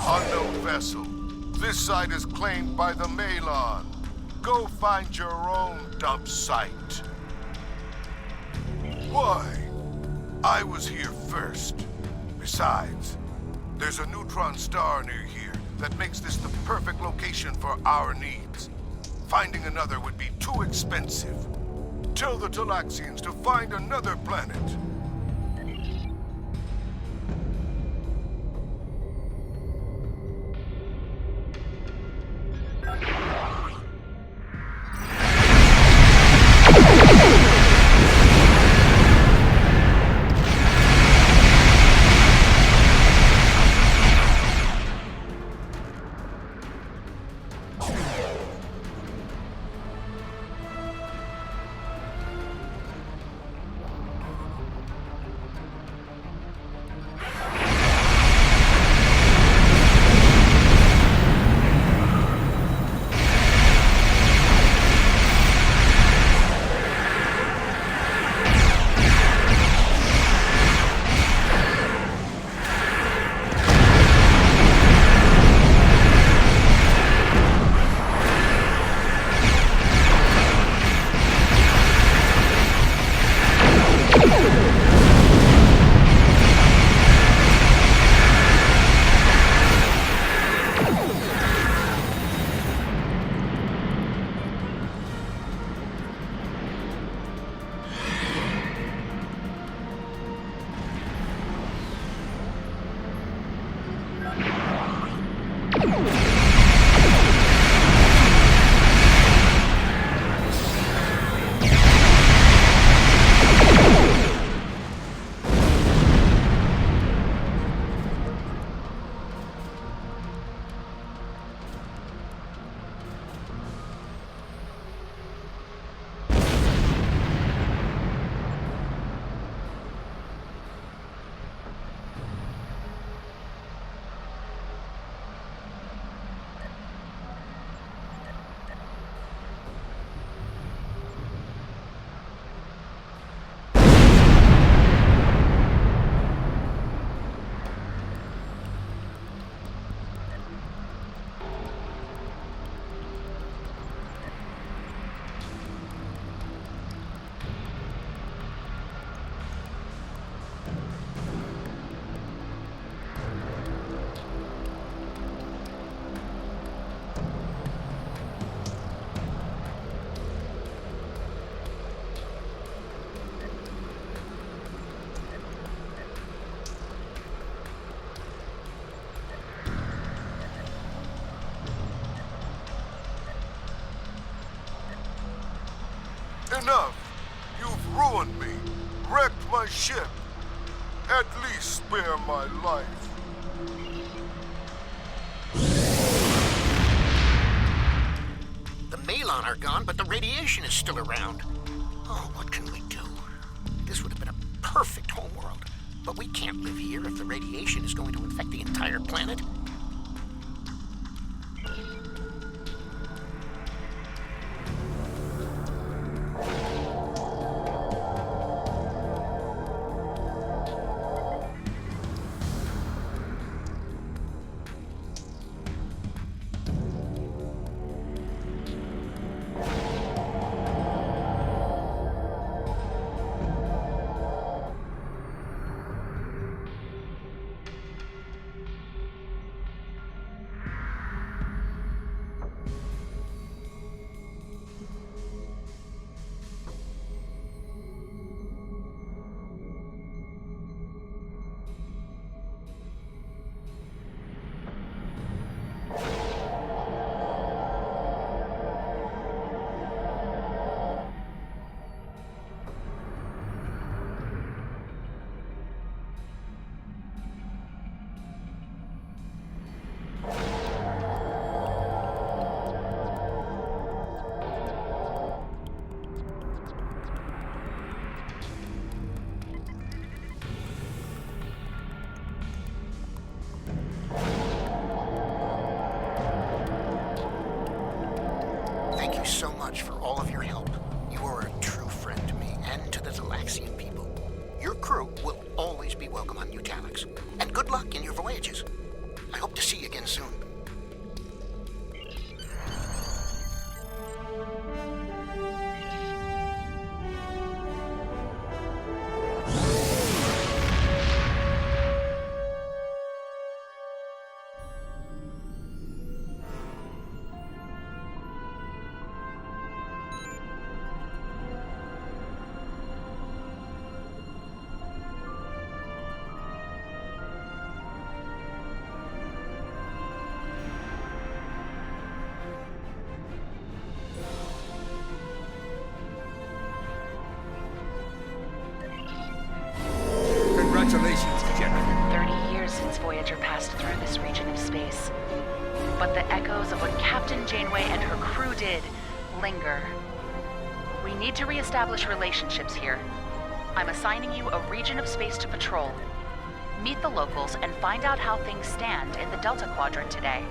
Unknown vessel. This site is claimed by the Malon. Go find your own dump site. Why? I was here first. Besides, there's a neutron star near here that makes this the perfect location for our needs. Finding another would be too expensive. Tell the Talaxians to find another planet. Enough! You've ruined me, wrecked my ship. At least spare my life. The Malon are gone, but the radiation is still around. Oh, what can we do? This would have been a perfect homeworld. But we can't live here if the radiation is going to infect the entire planet. Thank you so much for all of your help. You are a true friend to me and to the Talaxian people. Your crew will always be welcome on New Talax. And good luck in your voyages. I hope to see you again soon. Congratulations, General. 30 years since Voyager passed through this region of space. But the echoes of what Captain Janeway and her crew did linger. We need to reestablish relationships here. I'm assigning you a region of space to patrol. Meet the locals and find out how things stand in the Delta Quadrant today.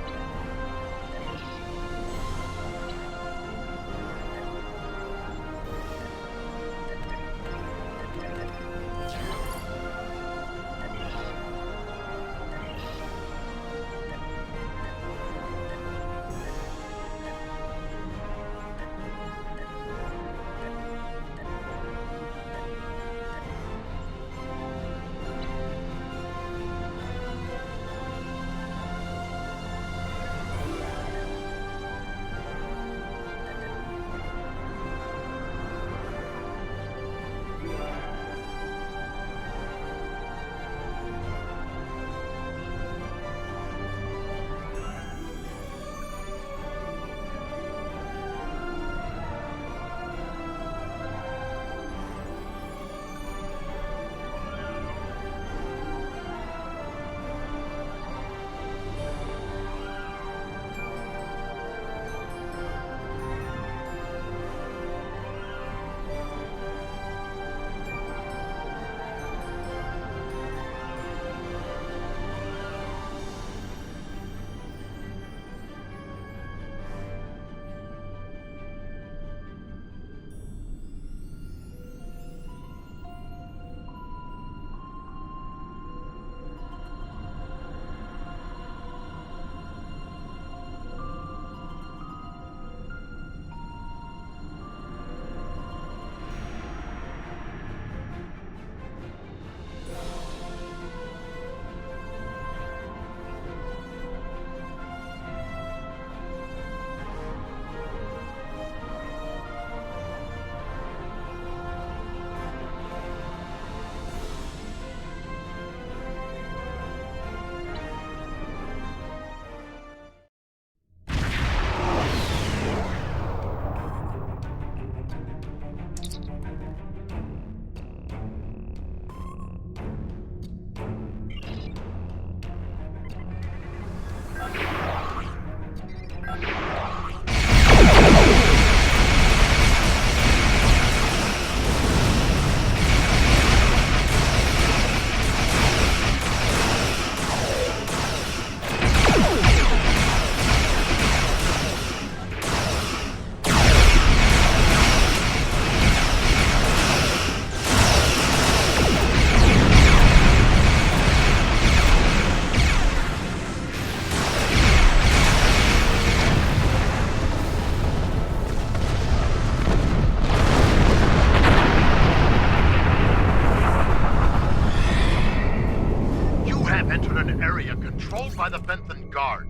the Bentham Guard.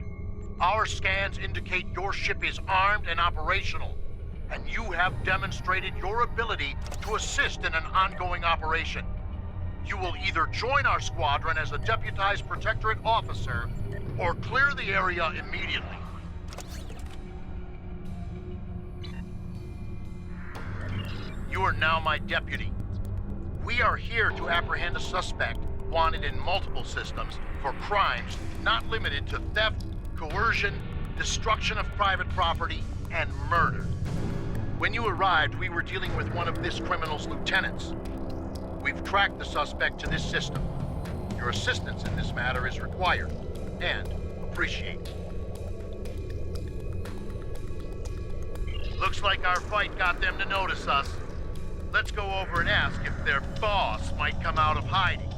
Our scans indicate your ship is armed and operational, and you have demonstrated your ability to assist in an ongoing operation. You will either join our squadron as a deputized Protectorate officer, or clear the area immediately. You are now my deputy. We are here to apprehend a suspect wanted in multiple systems for crimes not limited to theft, coercion, destruction of private property, and murder. When you arrived, we were dealing with one of this criminal's lieutenants. We've tracked the suspect to this system. Your assistance in this matter is required and appreciated. Looks like our fight got them to notice us. Let's go over and ask if their boss might come out of hiding.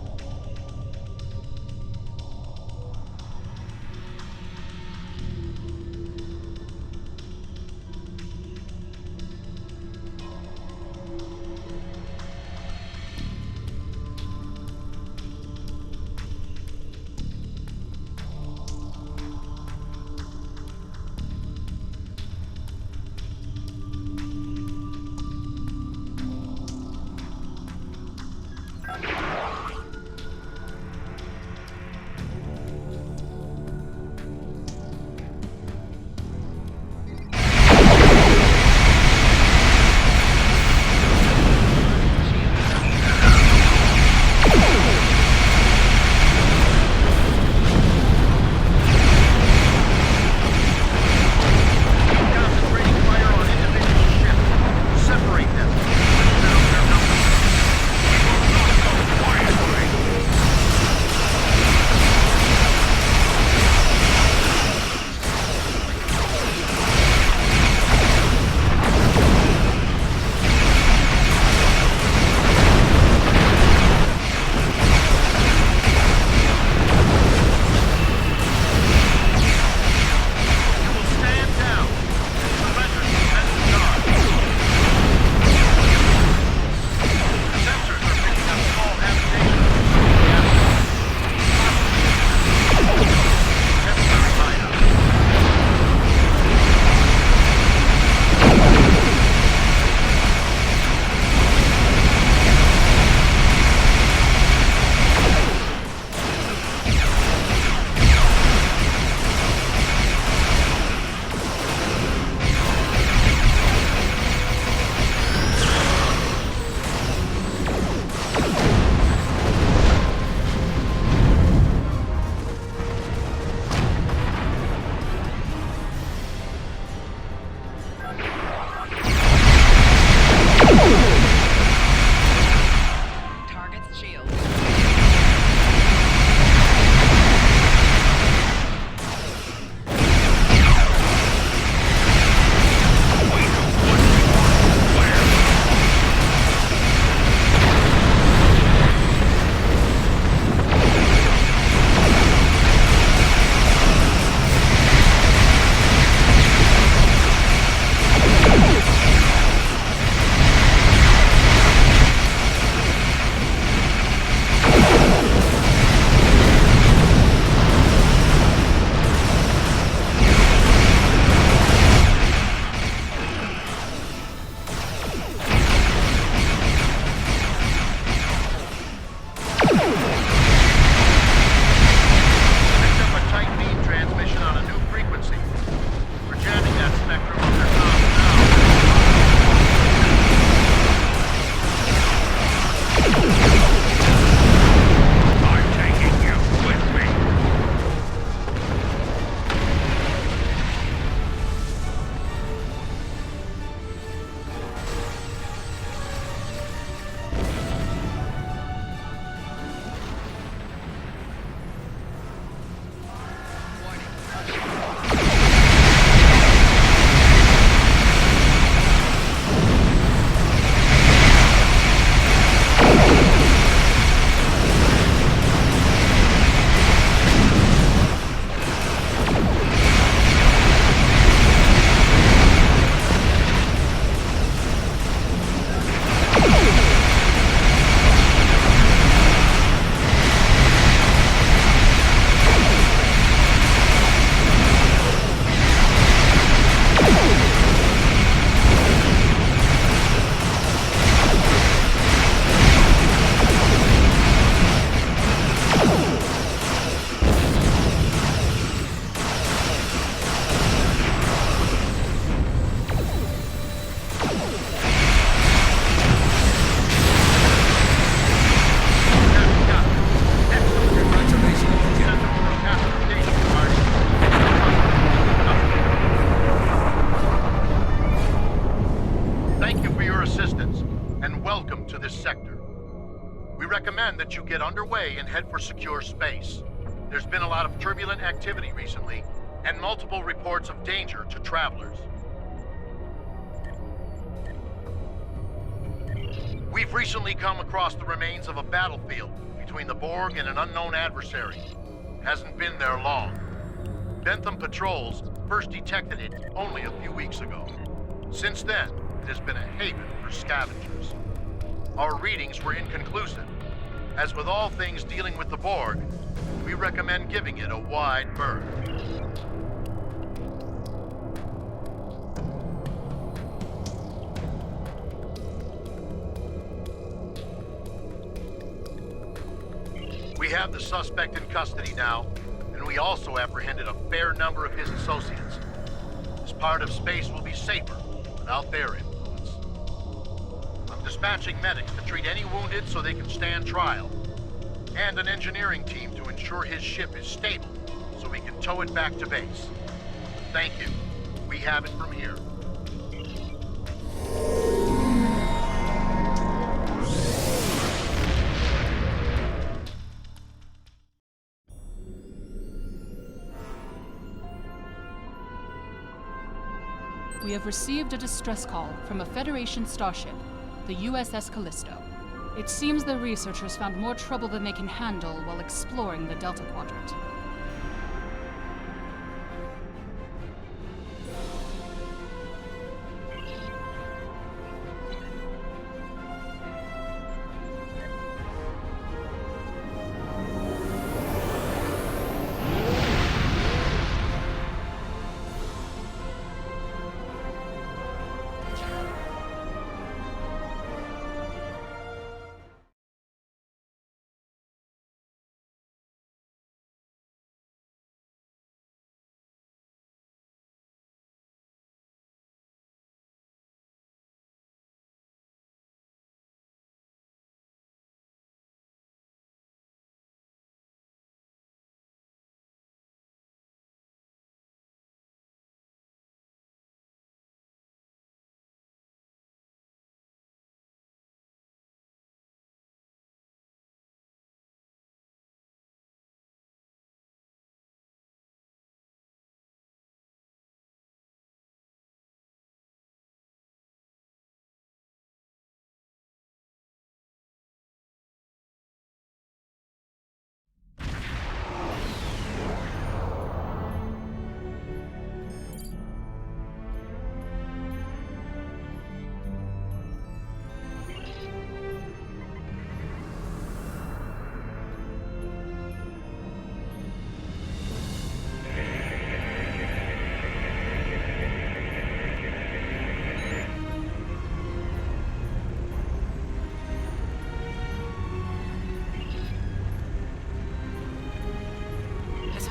your assistance, and welcome to this sector. We recommend that you get underway and head for secure space. There's been a lot of turbulent activity recently, and multiple reports of danger to travelers. We've recently come across the remains of a battlefield between the Borg and an unknown adversary. Hasn't been there long. Bentham patrols first detected it only a few weeks ago. Since then, it has been a haven for scavengers. Our readings were inconclusive. As with all things dealing with the Borg, we recommend giving it a wide berth. We have the suspect in custody now, and we also apprehended a fair number of his associates. This part of space will be safer without their influence. I'm dispatching medics to treat any wounded so they can stand trial, and an engineering team to ensure his ship is stable so we can tow it back to base. Thank you. We have it from here. We have received a distress call from a Federation starship, the USS Callisto. It seems the researchers found more trouble than they can handle while exploring the Delta Quadrant.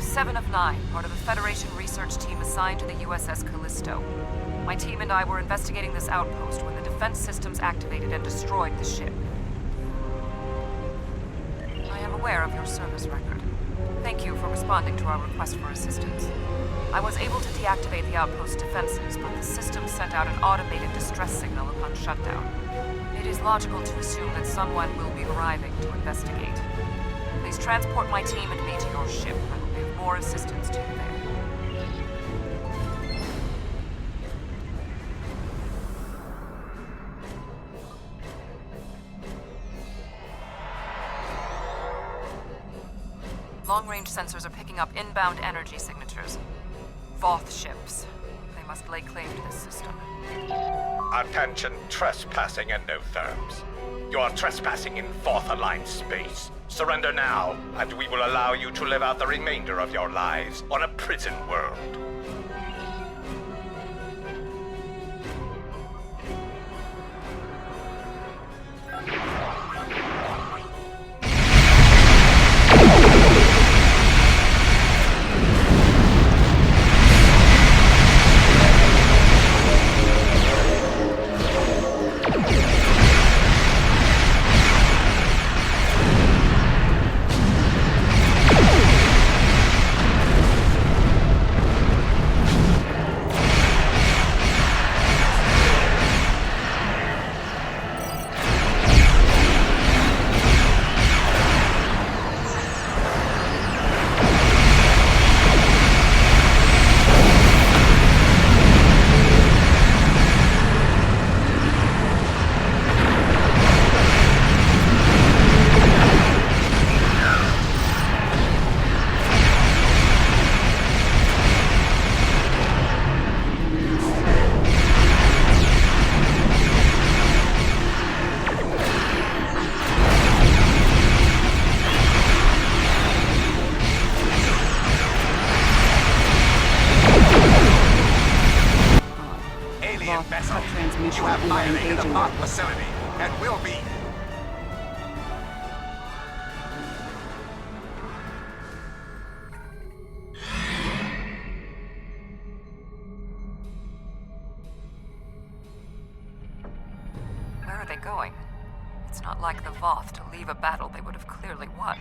Seven of 9, part of a Federation research team assigned to the USS Callisto. My team and I were investigating this outpost when the defense systems activated and destroyed the ship. I am aware of your service record. Thank you for responding to our request for assistance. I was able to deactivate the outpost's defenses, but the system sent out an automated distress signal upon shutdown. It is logical to assume that someone will be arriving to investigate. Please transport my team and me to your ship. I will give more assistance to you there. Long-range sensors are picking up inbound energy signatures. Voth ships. They must lay claim to this system. Attention, trespassing endotherms. You are trespassing in Voth-aligned space. Surrender now, and we will allow you to live out the remainder of your lives on a prison world. our facility, and will be. Where are they going? It's not like the Voth to leave a battle they would have clearly won.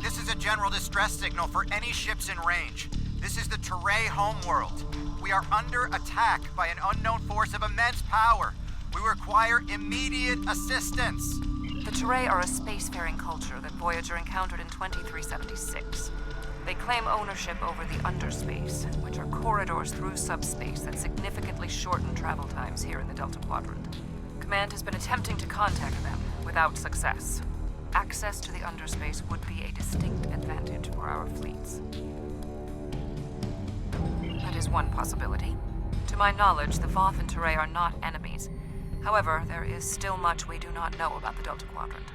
This is a general distress signal for any ships in range. This is the Teray homeworld. We are under attack by an unknown force of immense power. We require immediate assistance. The Teray are a spacefaring culture that Voyager encountered in 2376. They claim ownership over the underspace, which are corridors through subspace that significantly shorten travel times here in the Delta Quadrant. Command has been attempting to contact them, without success. Access to the underspace would be a distinct advantage for our fleets. That is one possibility. To my knowledge, the Voth and Teray are not enemies. However, there is still much we do not know about the Delta Quadrant.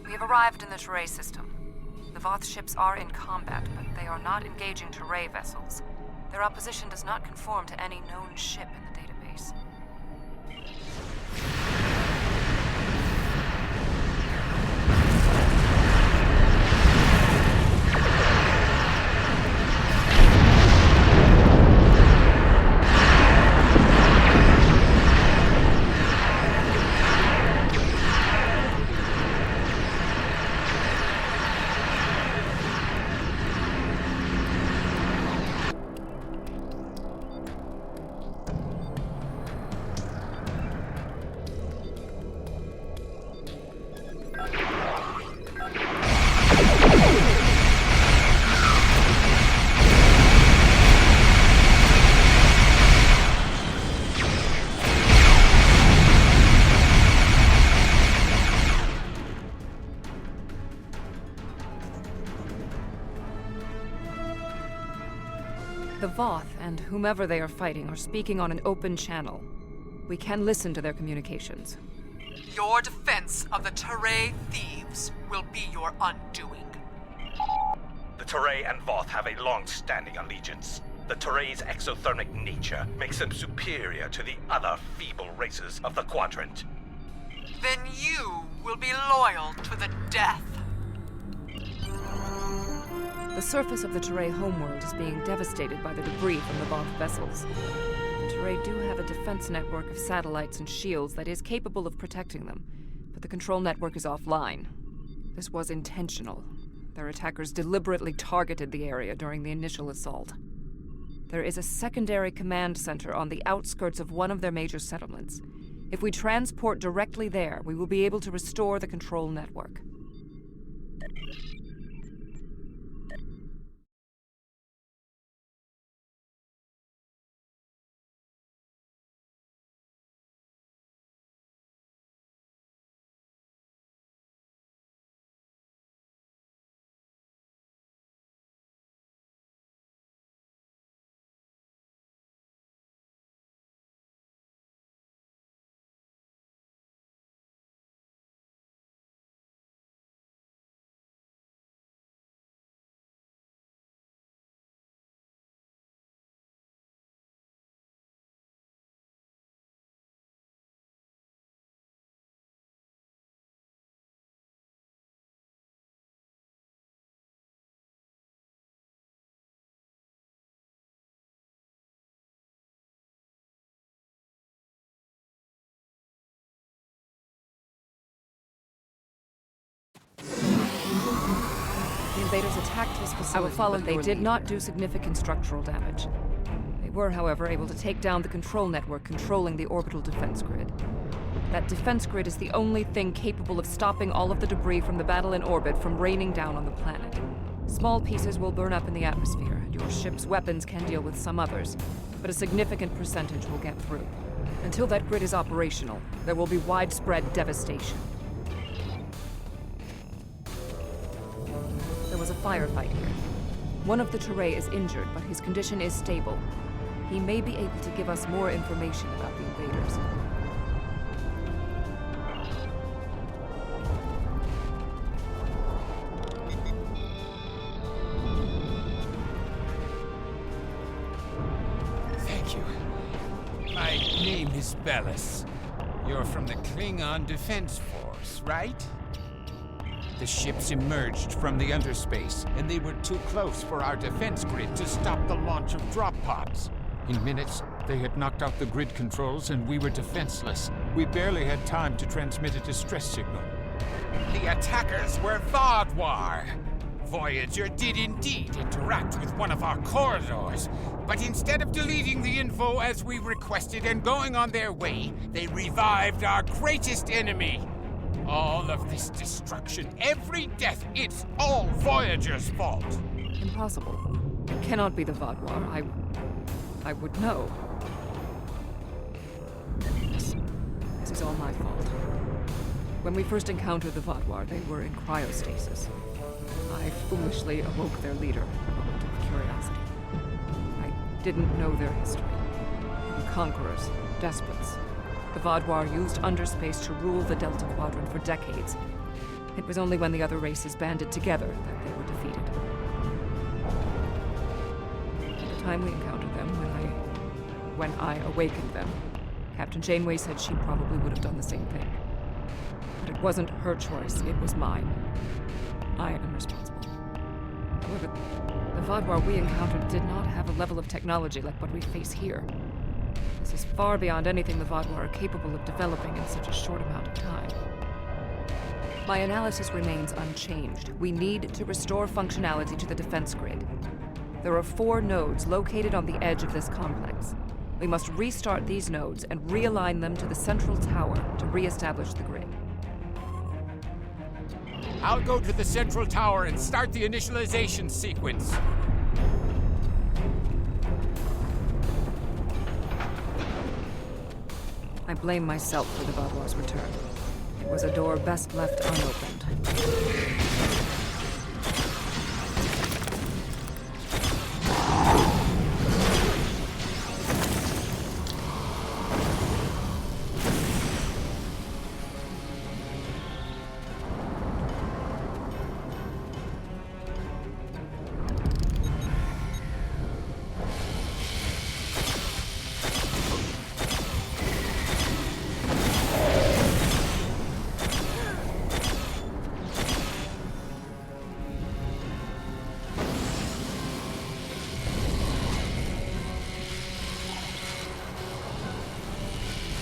We have arrived in the Teray system. The Voth ships are in combat, but they are not engaging Teray vessels. Their opposition does not conform to any known ship in the database. The Voth and whomever they are fighting are speaking on an open channel. We can listen to their communications. Your defense of the Teray thieves will be your undoing. The Teray and Voth have a long-standing allegiance. The Teray's exothermic nature makes them superior to the other feeble races of the Quadrant. Then you will be loyal to the death. The surface of the Teray homeworld is being devastated by the debris from the Voth vessels. The Teray do have a defense network of satellites and shields that is capable of protecting them, but the control network is offline. This was intentional. Their attackers deliberately targeted the area during the initial assault. There is a secondary command center on the outskirts of one of their major settlements. If we transport directly there, we will be able to restore the control network. The invaders attacked this facility. I will follow They your did lead. not do significant structural damage. They were, however, able to take down the control network controlling the orbital defense grid. That defense grid is the only thing capable of stopping all of the debris from the battle in orbit from raining down on the planet. Small pieces will burn up in the atmosphere, and your ship's weapons can deal with some others, but a significant percentage will get through. Until that grid is operational, there will be widespread devastation. There was a firefight here. One of the Teray is injured, but his condition is stable. He may be able to give us more information about the invaders. Thank you. My name is Bellis. You're from the Klingon Defense Force, right? The ships emerged from the underspace, and they were too close for our defense grid to stop the launch of drop pods. In minutes, they had knocked out the grid controls, and we were defenseless. We barely had time to transmit a distress signal. The attackers were Vaadwaur. Voyager did indeed interact with one of our corridors, but instead of deleting the info as we requested and going on their way, they revived our greatest enemy. All of this destruction, every death, it's all Voyager's fault. Impossible. It cannot be the Vaadwaur. I would know. This is all my fault. When we first encountered the Vaadwaur, they were in cryostasis. I foolishly awoke their leader, a moment of curiosity. I didn't know their history. They were conquerors, despots. The Vaadwaur used underspace to rule the Delta Quadrant for decades. It was only when the other races banded together that they were defeated. At the time we encountered them, when I awakened them, Captain Janeway said she probably would have done the same thing. But it wasn't her choice, it was mine. I am responsible. However, the Vaadwaur we encountered did not have a level of technology like what we face here. This is far beyond anything the Vaadwaur are capable of developing in such a short amount of time. My analysis remains unchanged. We need to restore functionality to the defense grid. There are 4 nodes located on the edge of this complex. We must restart these nodes and realign them to the central tower to re-establish the grid. I'll go to the central tower and start the initialization sequence. I blame myself for the Vaadwaur's return. It was a door best left unopened.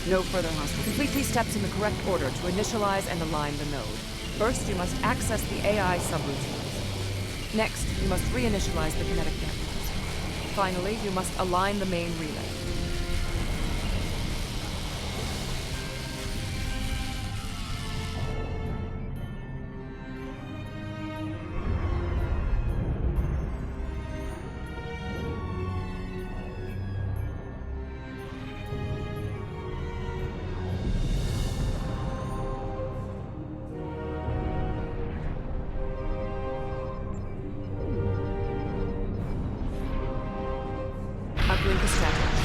No further hostile. Complete these steps in the correct order to initialize and align the node. First, you must access the AI subroutines. Next, you must reinitialize the kinetic networks. Finally, you must align the main relay. Uplink established.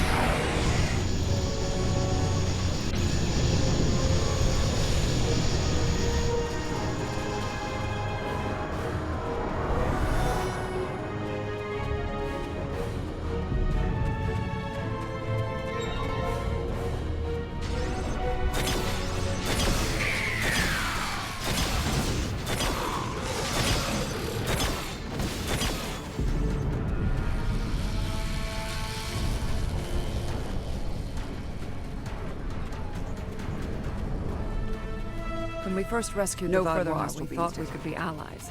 When we first rescued the Vaadwaur, we thought we could be allies.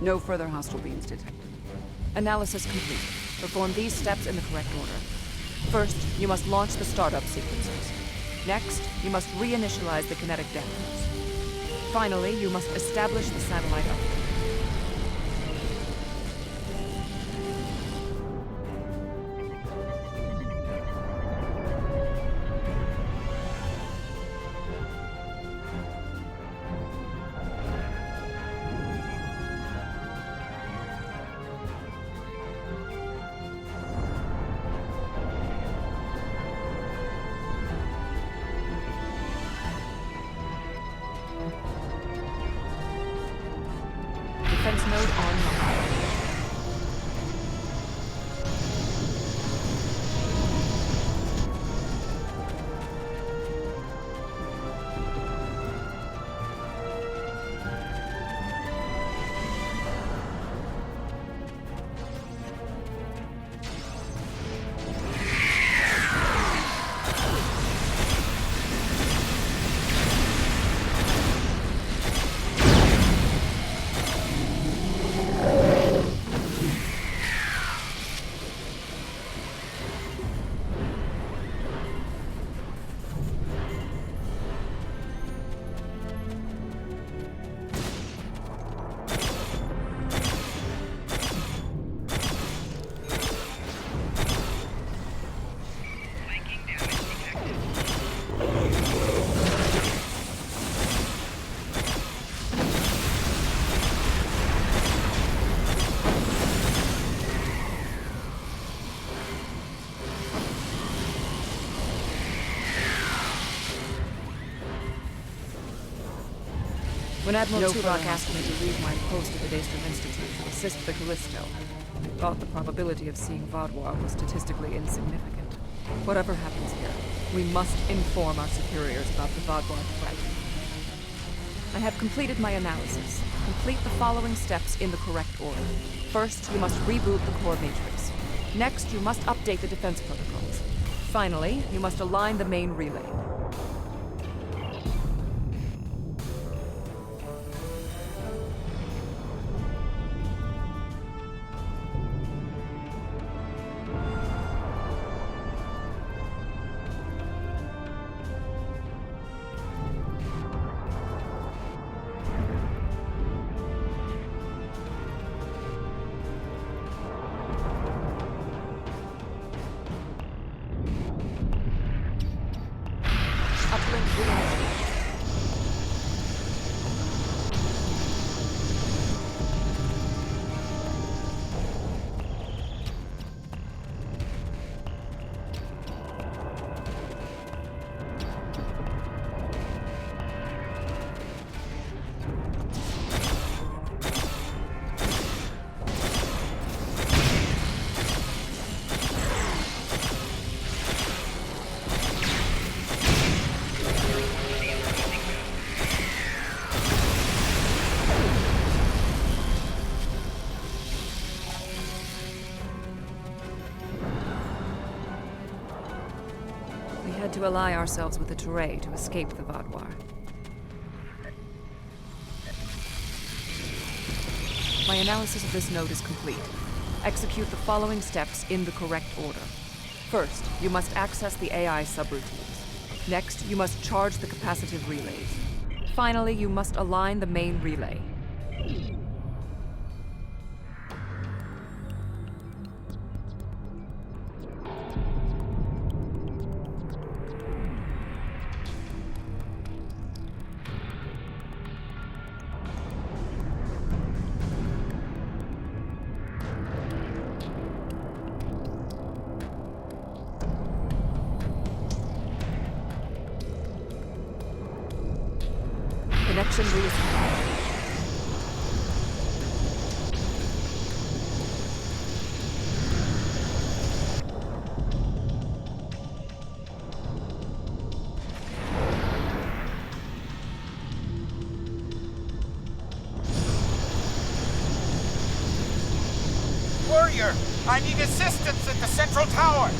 No further hostile beings detected. Analysis complete. Perform these steps in the correct order. First, you must launch the startup sequencers. Next, you must reinitialize the kinetic dampers. Finally, you must establish the satellite upgrade. Defense node online. When Admiral Tuvok asked me to leave my post at the Daystrom Institute to assist the Callisto, I thought the probability of seeing Vaadwaur was statistically insignificant. Whatever happens here, we must inform our superiors about the Vaadwaur threat. I have completed my analysis. Complete the following steps in the correct order. First, you must reboot the core matrix. Next, you must update the defense protocols. Finally, you must align the main relay. To ally ourselves with the Turay to escape the Vaadwaur. My analysis of this node is complete. Execute the following steps in the correct order. First, you must access the AI subroutines. Next, you must charge the capacitive relays. Finally, you must align the main relay. Connection reestablished. Warrior, I need assistance at the central tower.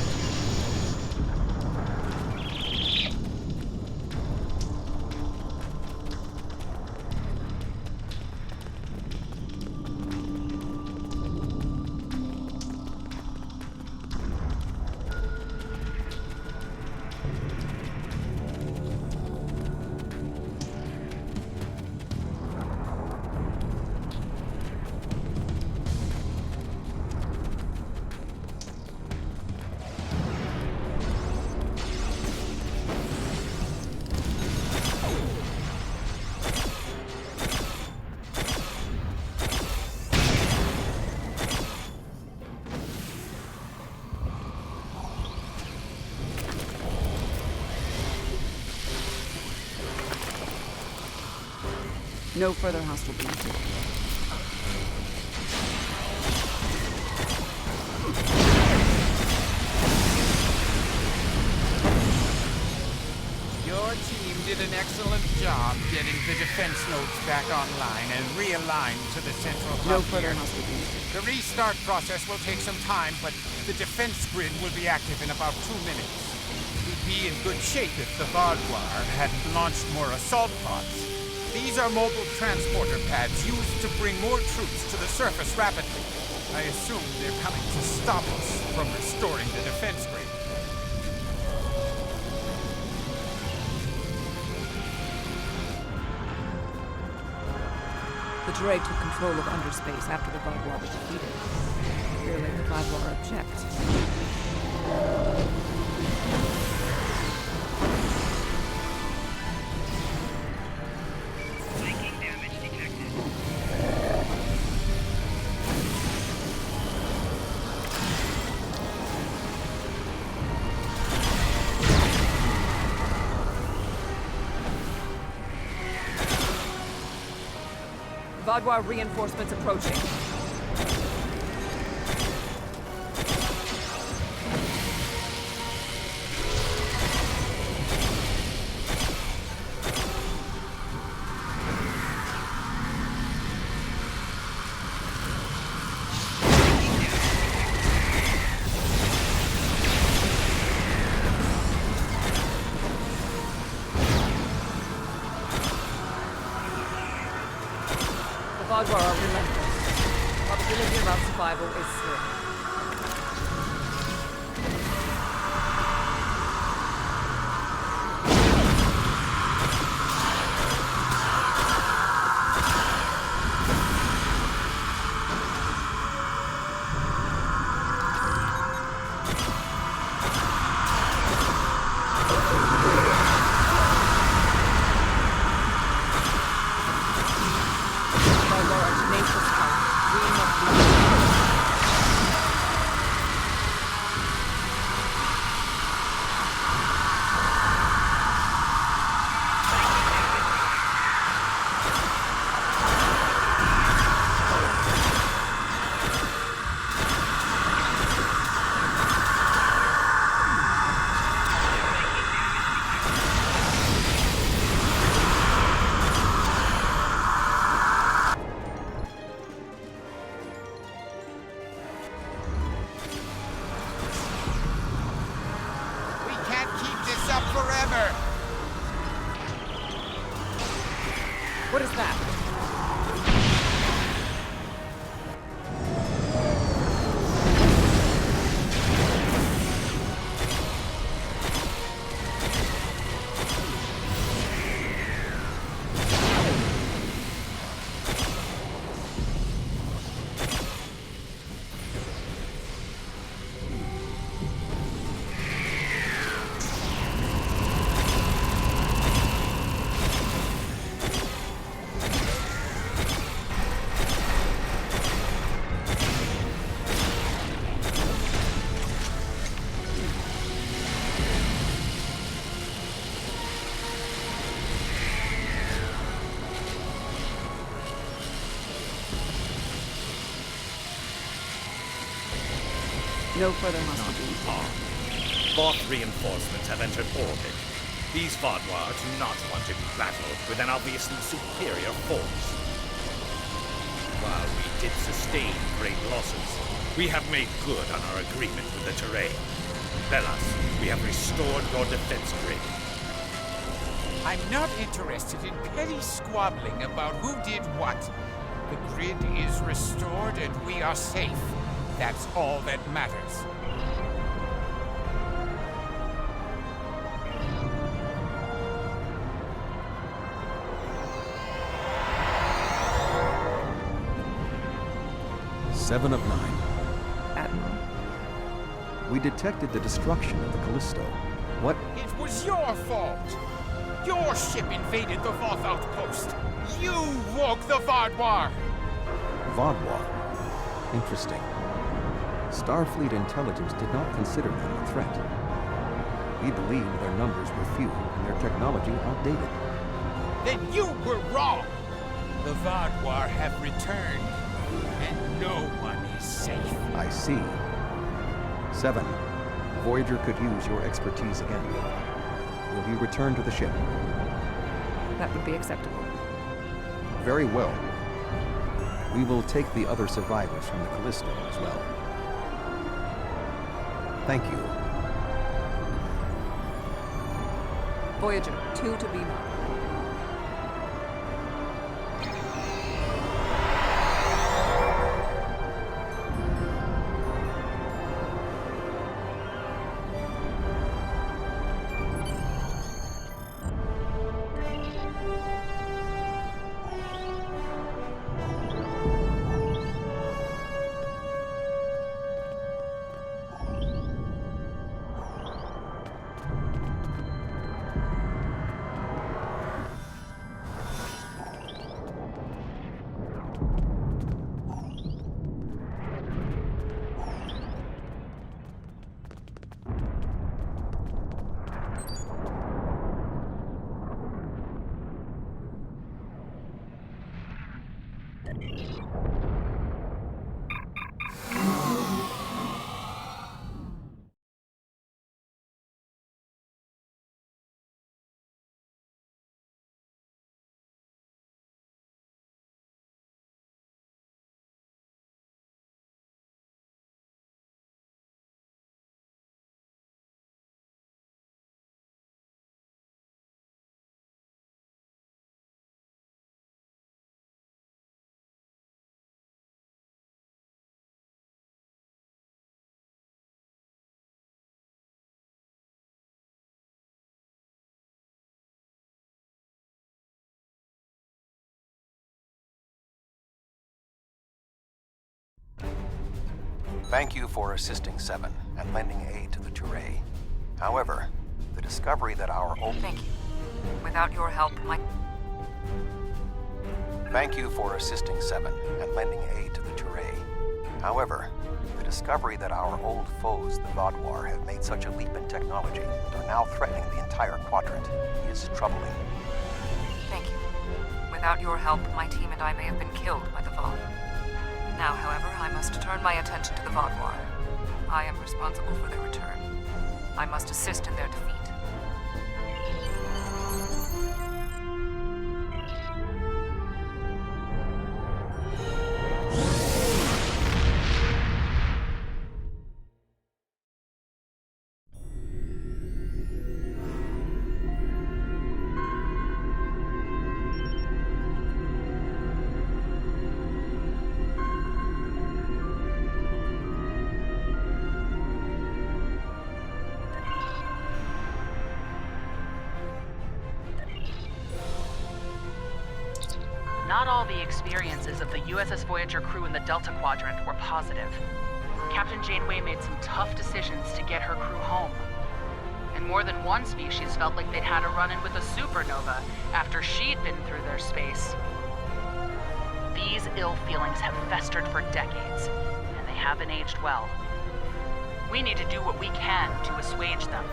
No further hostile beams. Your team did an excellent job getting the defense nodes back online and realigned to the central hub. No further here. hostile beams. The restart process will take some time, but the defense grid will be active in about 2 minutes. We'd be in good shape if the Vaadwaur hadn't launched more assault pods. These are mobile transporter pads used to bring more troops to the surface rapidly. I assume they're coming to stop us from restoring the defense grid. The Teray took control of Underspace after the Vaadwaur was defeated. Clearly, the Vaadwaur object. Vaadwaur reinforcements approaching. Vaadwaur are relentless. Probability around survival is slim. What is that? No further hostages. Voth reinforcements have entered orbit. These Vaadwaur do not want to battle with an obviously superior force. While we did sustain great losses, we have made good on our agreement with the Teray. Belas, we have restored your defense grid. I'm not interested in petty squabbling about who did what. The grid is restored and we are safe. That's all that matters. Seven of 9. Admiral. We detected the destruction of the Callisto. What? It was your fault! Your ship invaded the Voth outpost! You woke the Vaadwaur! Vaadwaur? Interesting. Starfleet intelligence did not consider them a threat. We believed their numbers were few and their technology outdated. Then you were wrong! The Vaadwaur have returned, and no one is safe. I see. 7. Voyager could use your expertise again. Will you return to the ship? That would be acceptable. Very well. We will take the other survivors from the Callisto as well. Thank you. Voyager, 2 to beam up. Thank you for assisting 7 and lending aid to the Turay. However, the discovery that our old... Thank you. Without your help, Thank you for assisting 7 and lending aid to the Turay. However, the discovery that our old foes, the Vaadwaur, have made such a leap in technology and are now threatening the entire quadrant is troubling. Thank you. Without your help, my team and I may have been killed by the Vaad. Now, however, I must turn my attention to the Vaadwaur. I am responsible for their return. I must assist in their defeat. Not all the experiences of the USS Voyager crew in the Delta Quadrant were positive. Captain Janeway made some tough decisions to get her crew home. And more than one species felt like they'd had a run-in with a supernova after she'd been through their space. These ill feelings have festered for decades, and they haven't aged well. We need to do what we can to assuage them.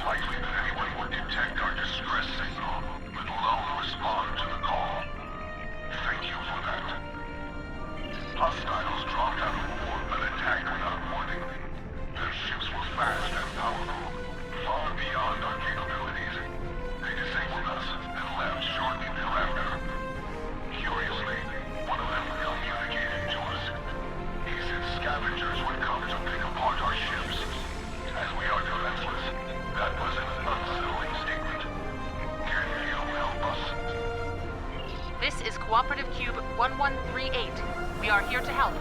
likely that anyone would detect our distress signal, let alone respond to the call. Thank you for that. Hostiles dropped out of warp and attacked without warning. Their ships were fast and powerful, far beyond our capabilities. They disabled us and left shortly thereafter. Curiously, one of them communicated to us. He said scavengers would come to pick apart our ships. As we are defenseless, that was an unsettling statement. Can you help us? This is Cooperative Cube 1138. We are here to help.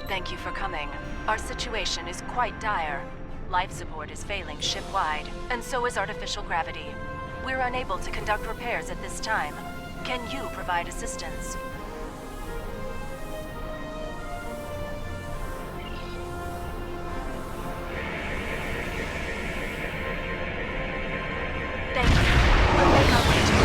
Thank you for coming. Our situation is quite dire. Life support is failing ship-wide, and so is artificial gravity. We're unable to conduct repairs at this time. Can you provide assistance? Thank you. We'll make our way to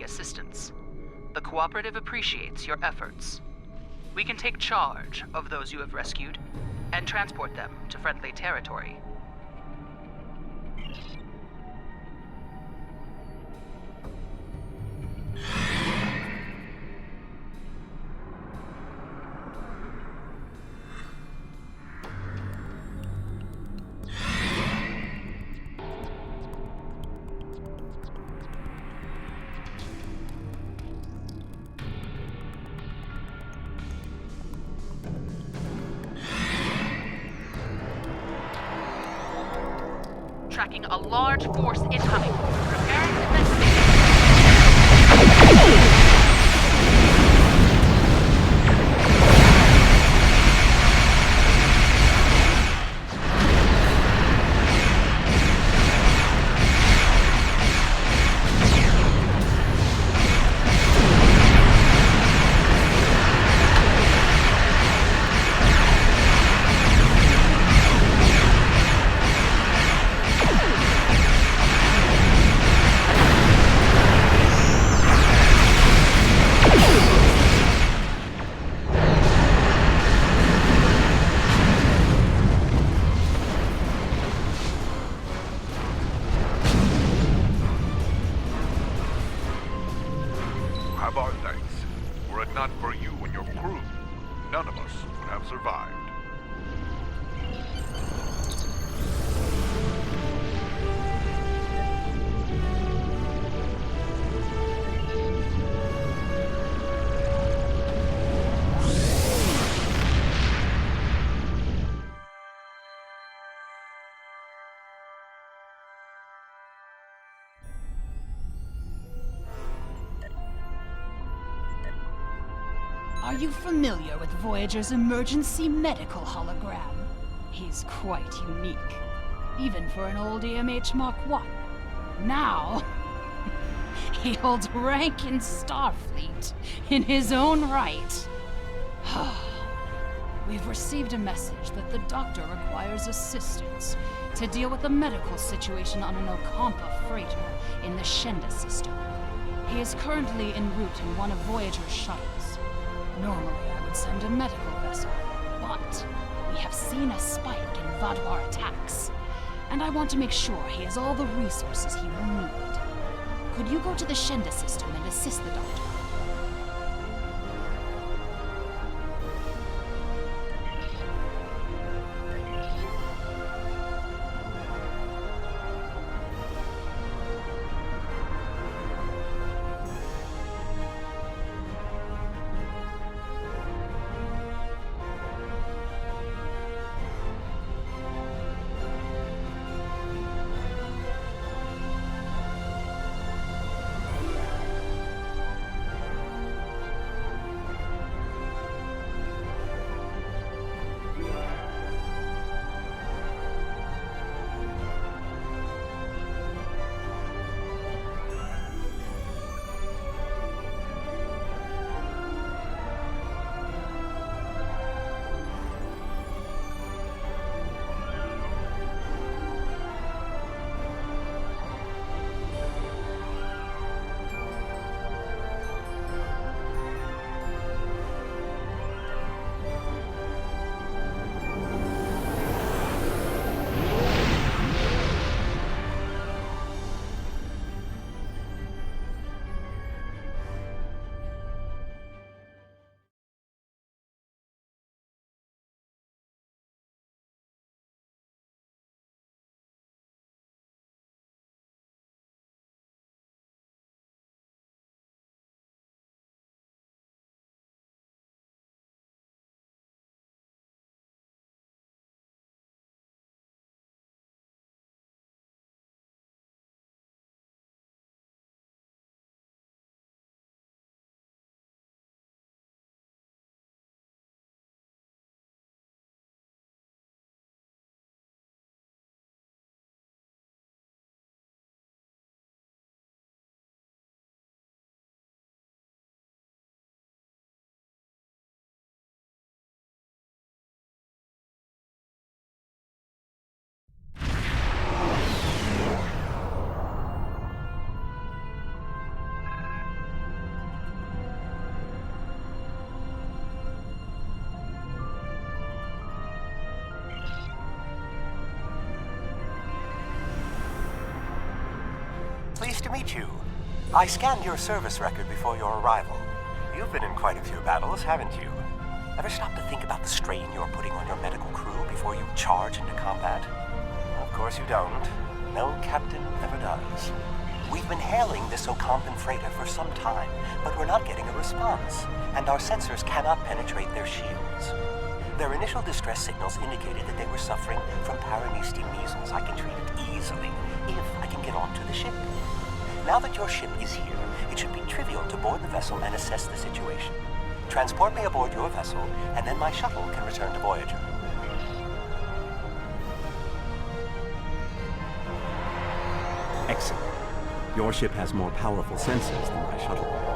assistance. The Cooperative appreciates your efforts. We can take charge of those you have rescued and transport them to friendly territory. Tracking a large force incoming. Preparing defensive. Have our thanks. Were it not for you and your crew, none of us would have survived. Are you familiar with Voyager's emergency medical hologram? He's quite unique, even for an old EMH Mark 1. Now, he holds rank in Starfleet in his own right. We've received a message that the Doctor requires assistance to deal with the medical situation on an Ocampa freighter in the Shenda system. He is currently en route in one of Voyager's shuttles. Normally, I would send a medical vessel, but we have seen a spike in Vaadwaur attacks, and I want to make sure he has all the resources he will need. Could you go to the Shenda system and assist the Doctor? Nice to meet you. I scanned your service record before your arrival. You've been in quite a few battles, haven't you? Ever stop to think about the strain you're putting on your medical crew before you charge into combat? Of course you don't. No captain ever does. We've been hailing this Ocampan freighter for some time, but we're not getting a response, and our sensors cannot penetrate their shields. Their initial distress signals indicated that they were suffering from Paramecian measles. I can treat it easily if I can get onto the ship. Now that your ship is here, it should be trivial to board the vessel and assess the situation. Transport me aboard your vessel, and then my shuttle can return to Voyager. Excellent. Your ship has more powerful sensors than my shuttle.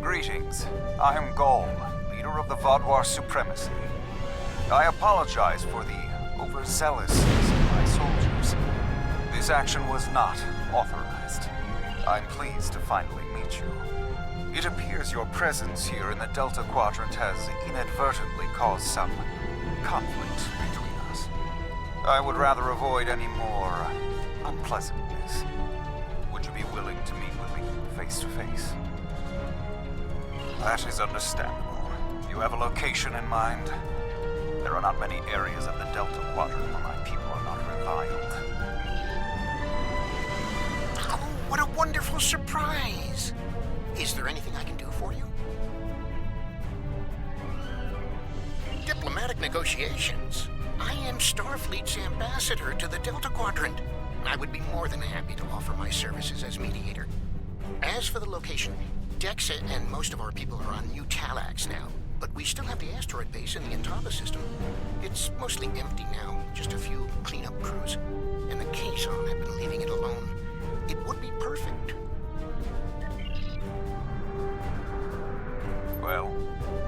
Greetings. I am Gol, leader of the Vaadwaur Supremacy. I apologize for the overzealousness of my soldiers. This action was not authorized. I'm pleased to finally meet you. It appears your presence here in the Delta Quadrant has inadvertently caused some conflict between us. I would rather avoid any more unpleasantness. Would you be willing to meet with me face to face? That is understandable. You have a location in mind? There are not many areas of the Delta Quadrant where my people are not reviled. Oh, what a wonderful surprise! Is there anything I can do for you? Diplomatic negotiations. I am Starfleet's ambassador to the Delta Quadrant. I would be more than happy to offer my services as mediator. As for the location, Dexa and most of our people are on New Talax now, but we still have the asteroid base in the Intaba system. It's mostly empty now, just a few cleanup crews. And the Kazon have been leaving it alone. It would be perfect. Well,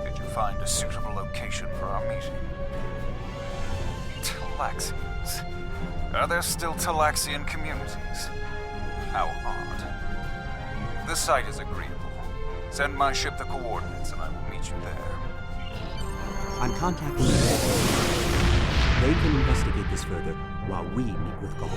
did you find a suitable location for our meeting? Talaxians. Are there still Talaxian communities? How odd. The site is agreeable. Send my ship the coordinates and I will meet you there. I'm contacting them. They can investigate this further while we meet with Gol.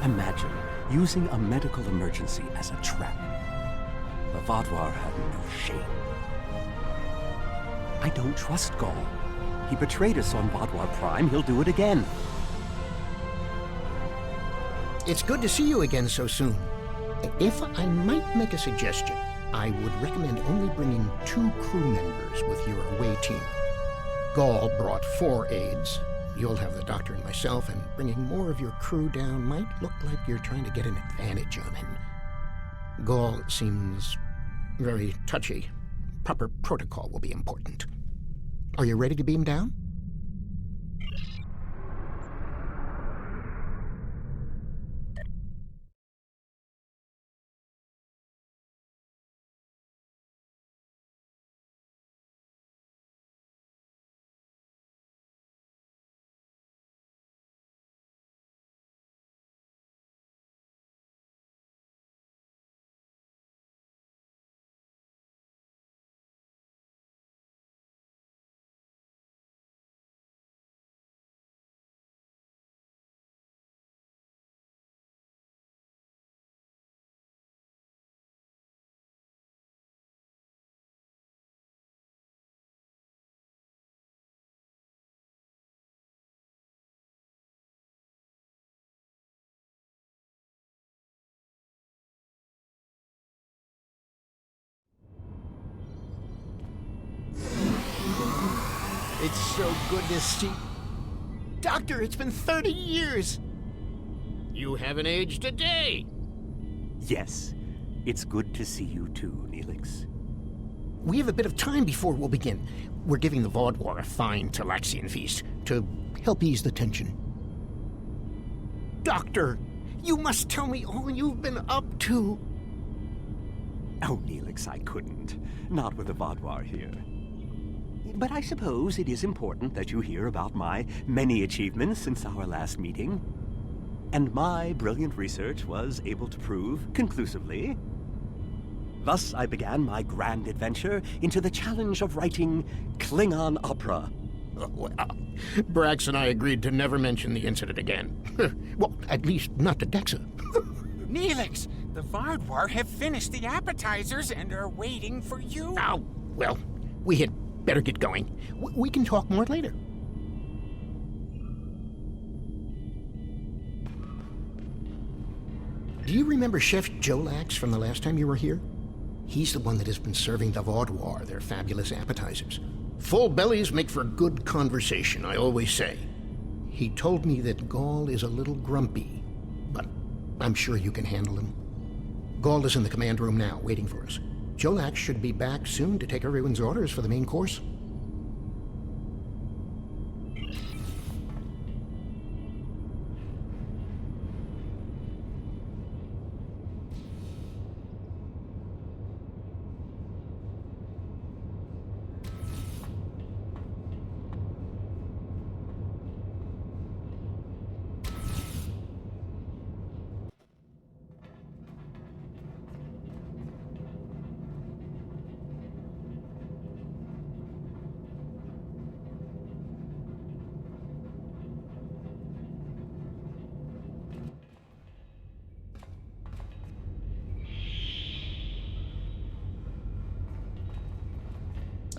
Imagine using a medical emergency as a trap. The Vaadwaur had no shame. I don't trust Ghaul. He betrayed us on Vaadwaur Prime. He'll do it again. It's good to see you again so soon. If I might make a suggestion, I would recommend only bringing 2 crew members with your away team. Ghaul brought 4 aides. You'll have the doctor and myself, and bringing more of your crew down might look like you're trying to get an advantage on him. Ghaul seems very touchy. Proper protocol will be important. Are you ready to beam down? It's so good to see... Doctor, it's been 30 years! You haven't aged a day! Yes, it's good to see you too, Neelix. We have a bit of time before we'll begin. We're giving the Vaadwaur a fine Talaxian feast to help ease the tension. Doctor, you must tell me all you've been up to. Oh, Neelix, I couldn't. Not with the Vaadwaur here. But I suppose it is important that you hear about my many achievements since our last meeting. And my brilliant research was able to prove, conclusively. Thus, I began my grand adventure into the challenge of writing Klingon opera. Well, Brax and I agreed to never mention the incident again. Well, at least not to Dexa. Neelix, the Vaadwaur have finished the appetizers and are waiting for you. Oh, well, we had better get going. We can talk more later. Do you remember Chef Jolax from the last time you were here? He's the one that has been serving the Vaadwaur their fabulous appetizers. Full bellies make for good conversation, I always say. He told me that Ghaul is a little grumpy, but I'm sure you can handle him. Ghaul is in the command room now, waiting for us. Jolax should be back soon to take everyone's orders for the main course.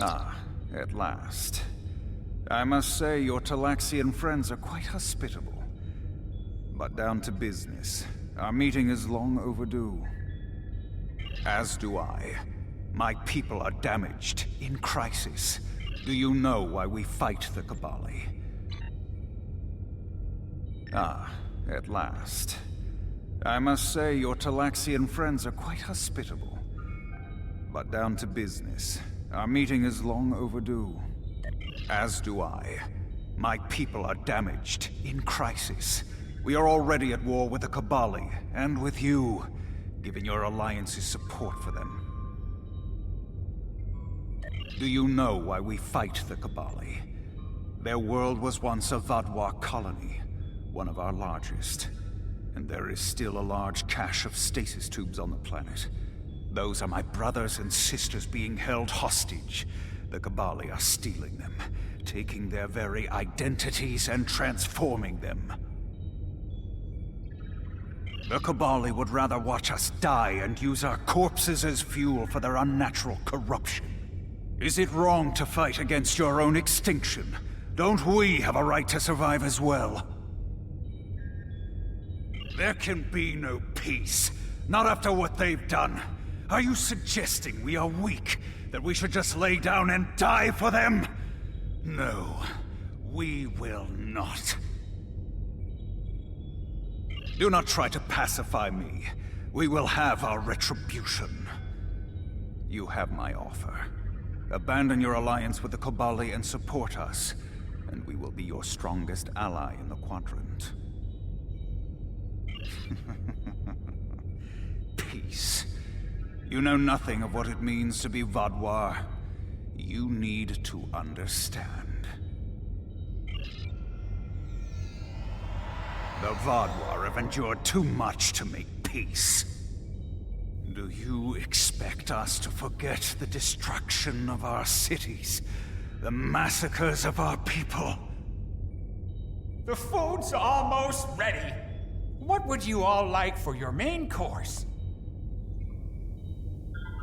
Ah, at last. I must say your Talaxian friends are quite hospitable. But down to business. Our meeting is long overdue. As do I. My people are damaged, in crisis. Do you know why we fight the Kabali? Ah, at last. I must say your Talaxian friends are quite hospitable. But down to business. Our meeting is long overdue. As do I. My people are damaged, in crisis. We are already at war with the Kabali, and with you, giving your alliances support for them. Do you know why we fight the Kabali? Their world was once a Vaadwaur colony, one of our largest. And there is still a large cache of stasis tubes on the planet. Those are my brothers and sisters being held hostage. The Kabali are stealing them, taking their very identities and transforming them. The Kobali would rather watch us die and use our corpses as fuel for their unnatural corruption. Is it wrong to fight against your own extinction? Don't we have a right to survive as well? There can be no peace. Not after what they've done. Are you suggesting we are weak? That we should just lay down and die for them? No, we will not. Do not try to pacify me. We will have our retribution. You have my offer. Abandon your alliance with the Kobali and support us, and we will be your strongest ally in the Quadrant. Peace. You know nothing of what it means to be Vaadwaur. You need to understand. The Vaadwaur have endured too much to make peace. Do you expect us to forget the destruction of our cities? The massacres of our people? The food's almost ready. What would you all like for your main course?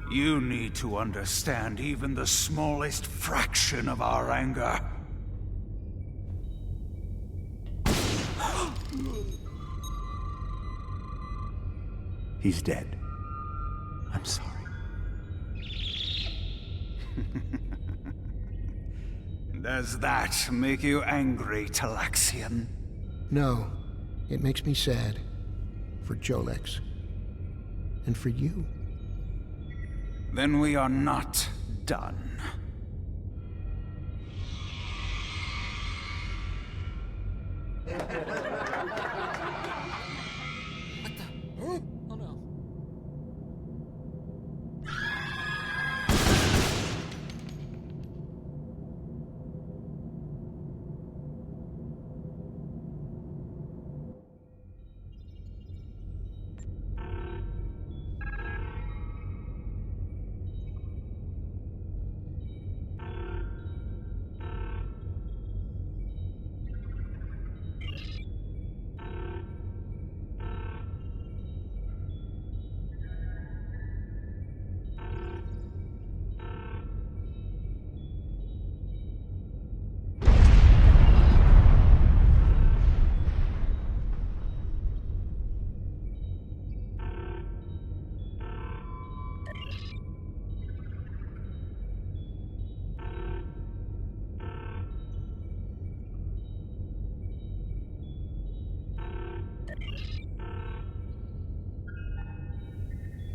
You need to understand even the smallest fraction of our anger. He's dead. I'm sorry. Does that make you angry, Talaxian? No. It makes me sad. For Jolex. And for you. Then we are not done.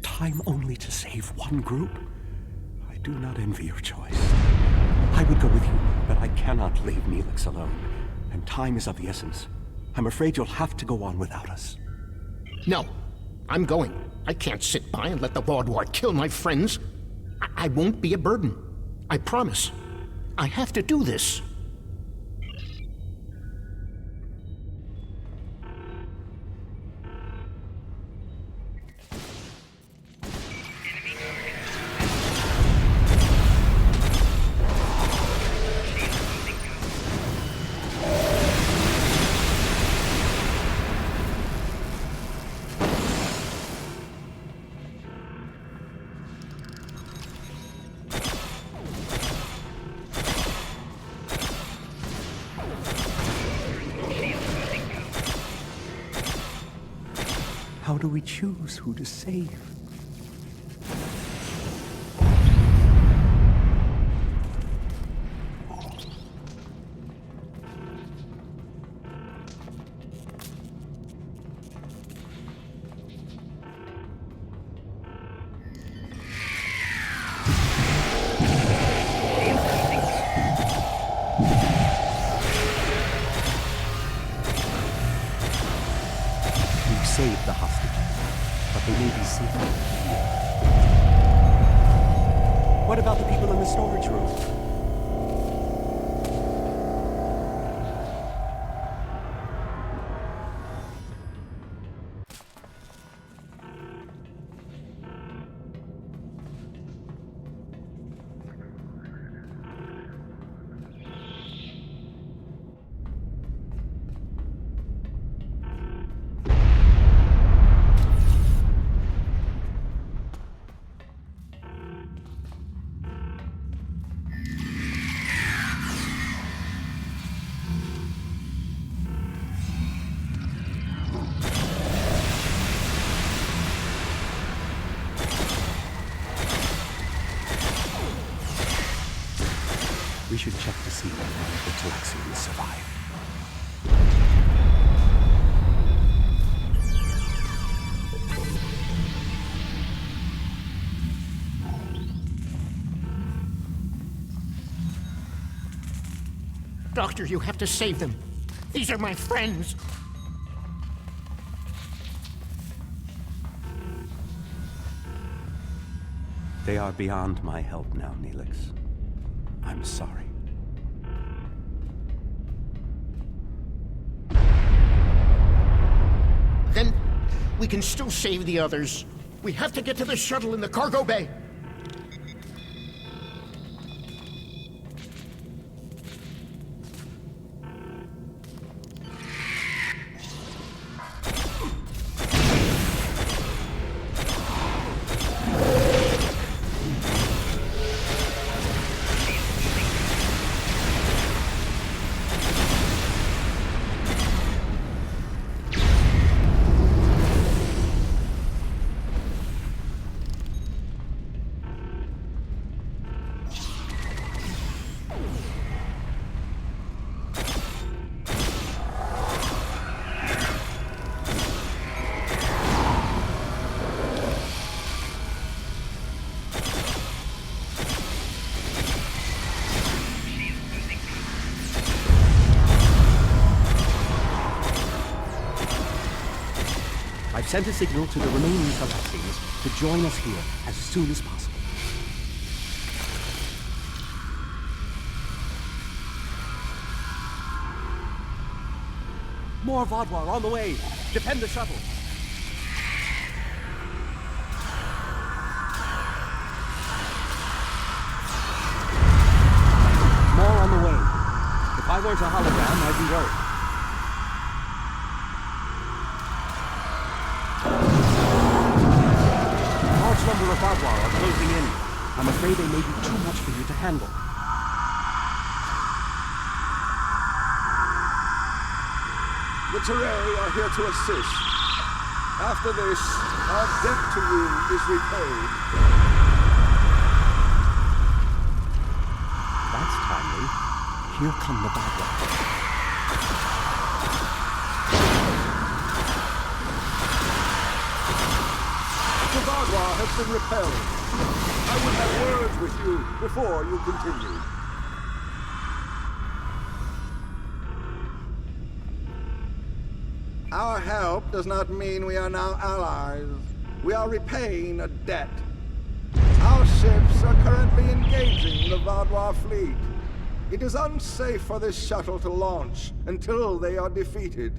Time only to save one group? I do not envy your choice. I would go with you, but I cannot leave Neelix alone. And time is of the essence. I'm afraid you'll have to go on without us. No, I'm going. I can't sit by and let the Vaadwaur kill my friends. I won't be a burden. I promise. I have to do this. How do we choose who to save? Save the hostages, but they may be safer here. What about the people in the storage room? should check to see if one of the Talaxians survived. Doctor, you have to save them. These are my friends. They are beyond my help now, Neelix. I'm sorry. Then we can still save the others. We have to get to the shuttle in the cargo bay. I've sent a signal to the remaining Talaxians to join us here as soon as possible. More Vaadwaur on the way! Defend the shuttle! More on the way. If I weren't a hologram, I'd be worried. Number of Vaadwaur are closing in. I'm afraid they may be too much for you to handle. The Teray are here to assist. After this, our debt to you is repaid. That's timely. Here come the Vaadwaur. The Vaadwaur has been repelled. I will have words with you before you continue. Our help does not mean we are now allies. We are repaying a debt. Our ships are currently engaging the Vaadwaur fleet. It is unsafe for this shuttle to launch until they are defeated.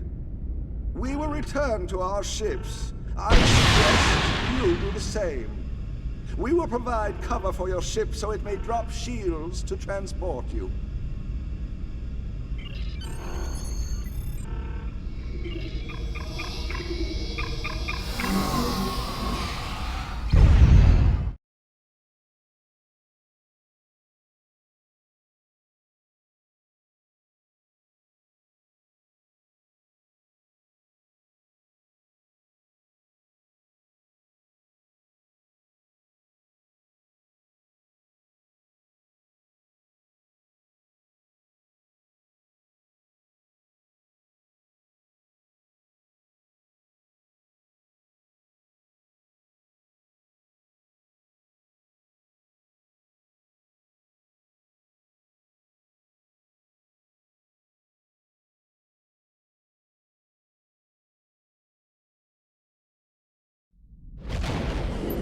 We will return to our ships. I suggest you do the same. We will provide cover for your ship so it may drop shields to transport you.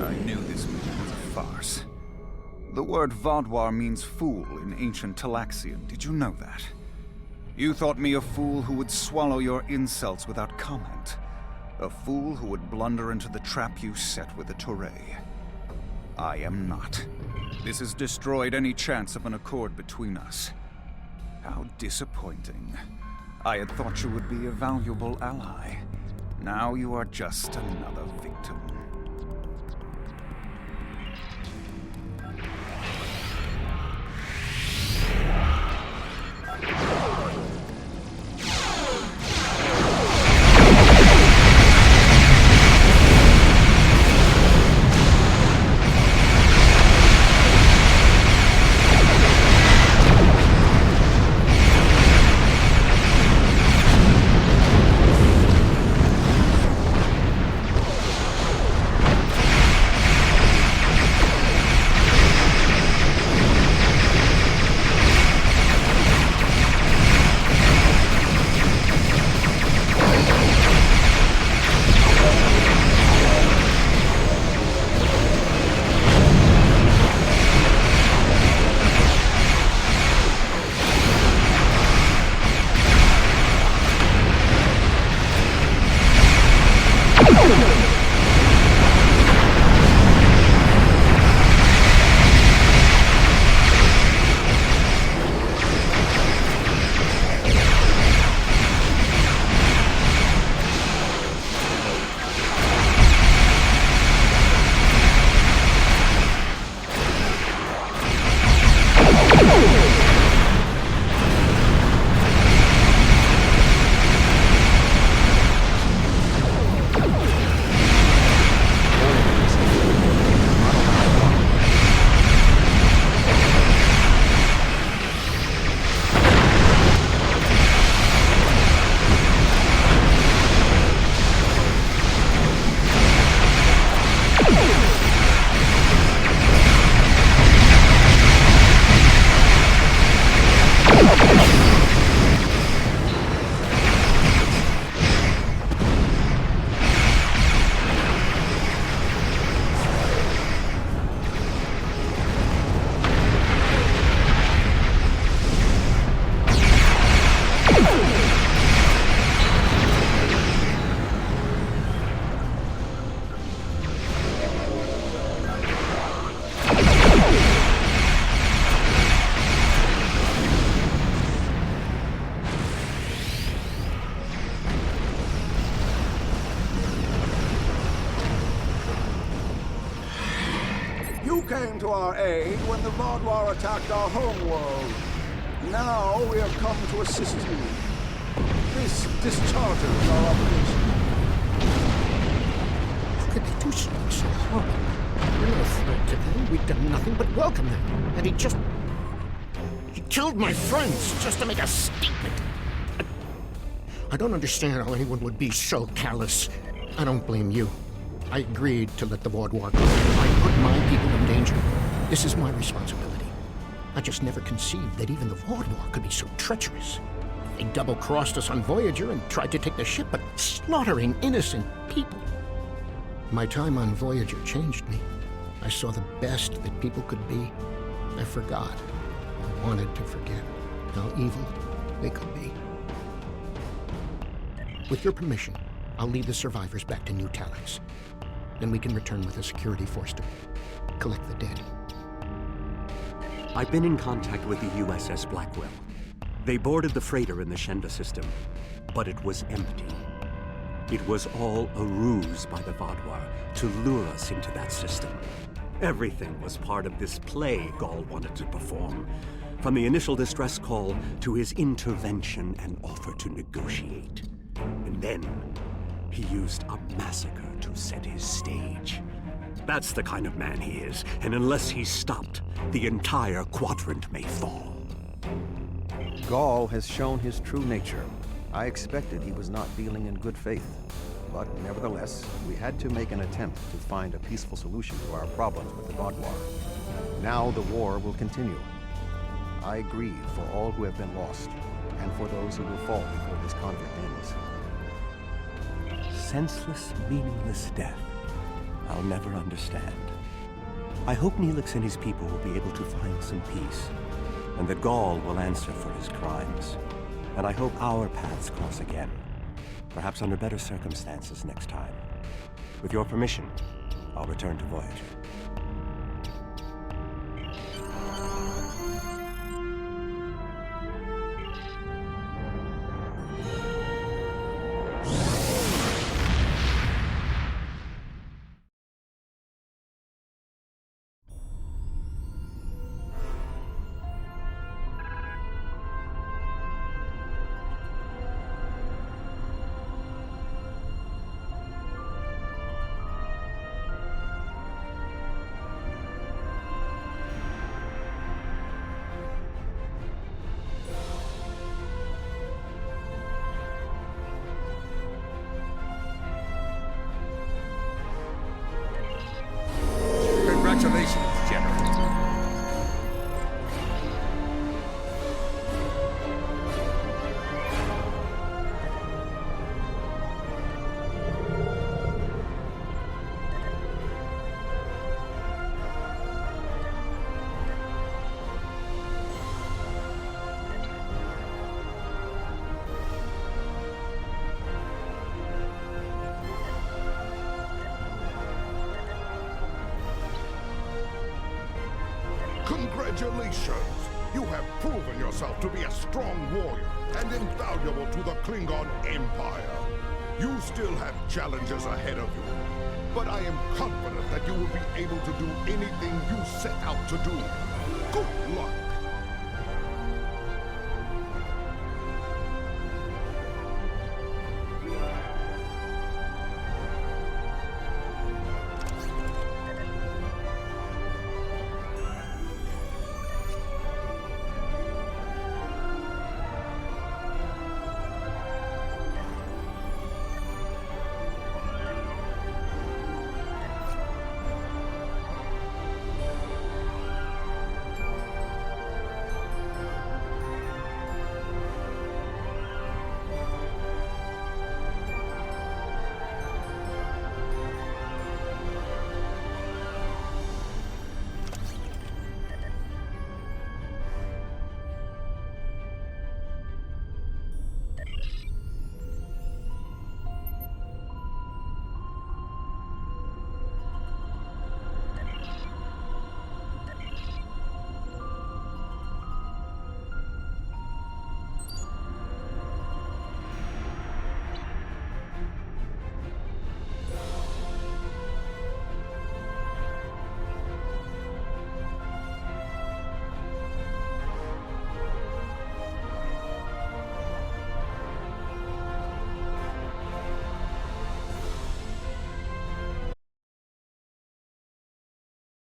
I knew this meeting was a farce. The word Vaadwaur means fool in ancient Talaxian. Did you know that? You thought me a fool who would swallow your insults without comment. A fool who would blunder into the trap you set with the Teray. I am not. This has destroyed any chance of an accord between us. How disappointing. I had thought you would be a valuable ally. Now you are just another victim. came to our aid when the Vaadwaur attacked our homeworld. Now we have come to assist you. This discharges our obligation. How could they do something so horrible? We're no threat to them. We've done nothing but welcome them. And he killed my friends just to make a statement. I don't understand how anyone would be so callous. I don't blame you. I agreed to let the Vaadwaur go. I put my people in danger. This is my responsibility. I just never conceived that even the Vaadwaur could be so treacherous. They double-crossed us on Voyager and tried to take the ship, but slaughtering innocent people. My time on Voyager changed me. I saw the best that people could be. I forgot. I wanted to forget how evil they could be. With your permission, I'll lead the survivors back to New Talax. Then we can return with a security force to collect the dead. I've been in contact with the USS Blackwell. They boarded the freighter in the Shenda system, but it was empty. It was all a ruse by the Vaadwaur to lure us into that system. Everything was part of this play Ghaul wanted to perform, from the initial distress call to his intervention and offer to negotiate. And then he used a massacre to set his stage. That's the kind of man he is, and unless he's stopped, the entire quadrant may fall. Ghaul has shown his true nature. I expected he was not dealing in good faith. But nevertheless, we had to make an attempt to find a peaceful solution to our problems with the Vaadwaur. Now the war will continue. I grieve for all who have been lost, and for those who will fall before this conflict ends. Senseless, meaningless death. I'll never understand. I hope Neelix and his people will be able to find some peace, and that Ghaul will answer for his crimes. And I hope our paths cross again, perhaps under better circumstances next time. With your permission, I'll return to Voyager. Congratulations, General. Congratulations! You have proven yourself to be a strong warrior and invaluable to the Klingon Empire. You still have challenges ahead of you, but I am confident that you will be able to do anything you set out to do. Good luck!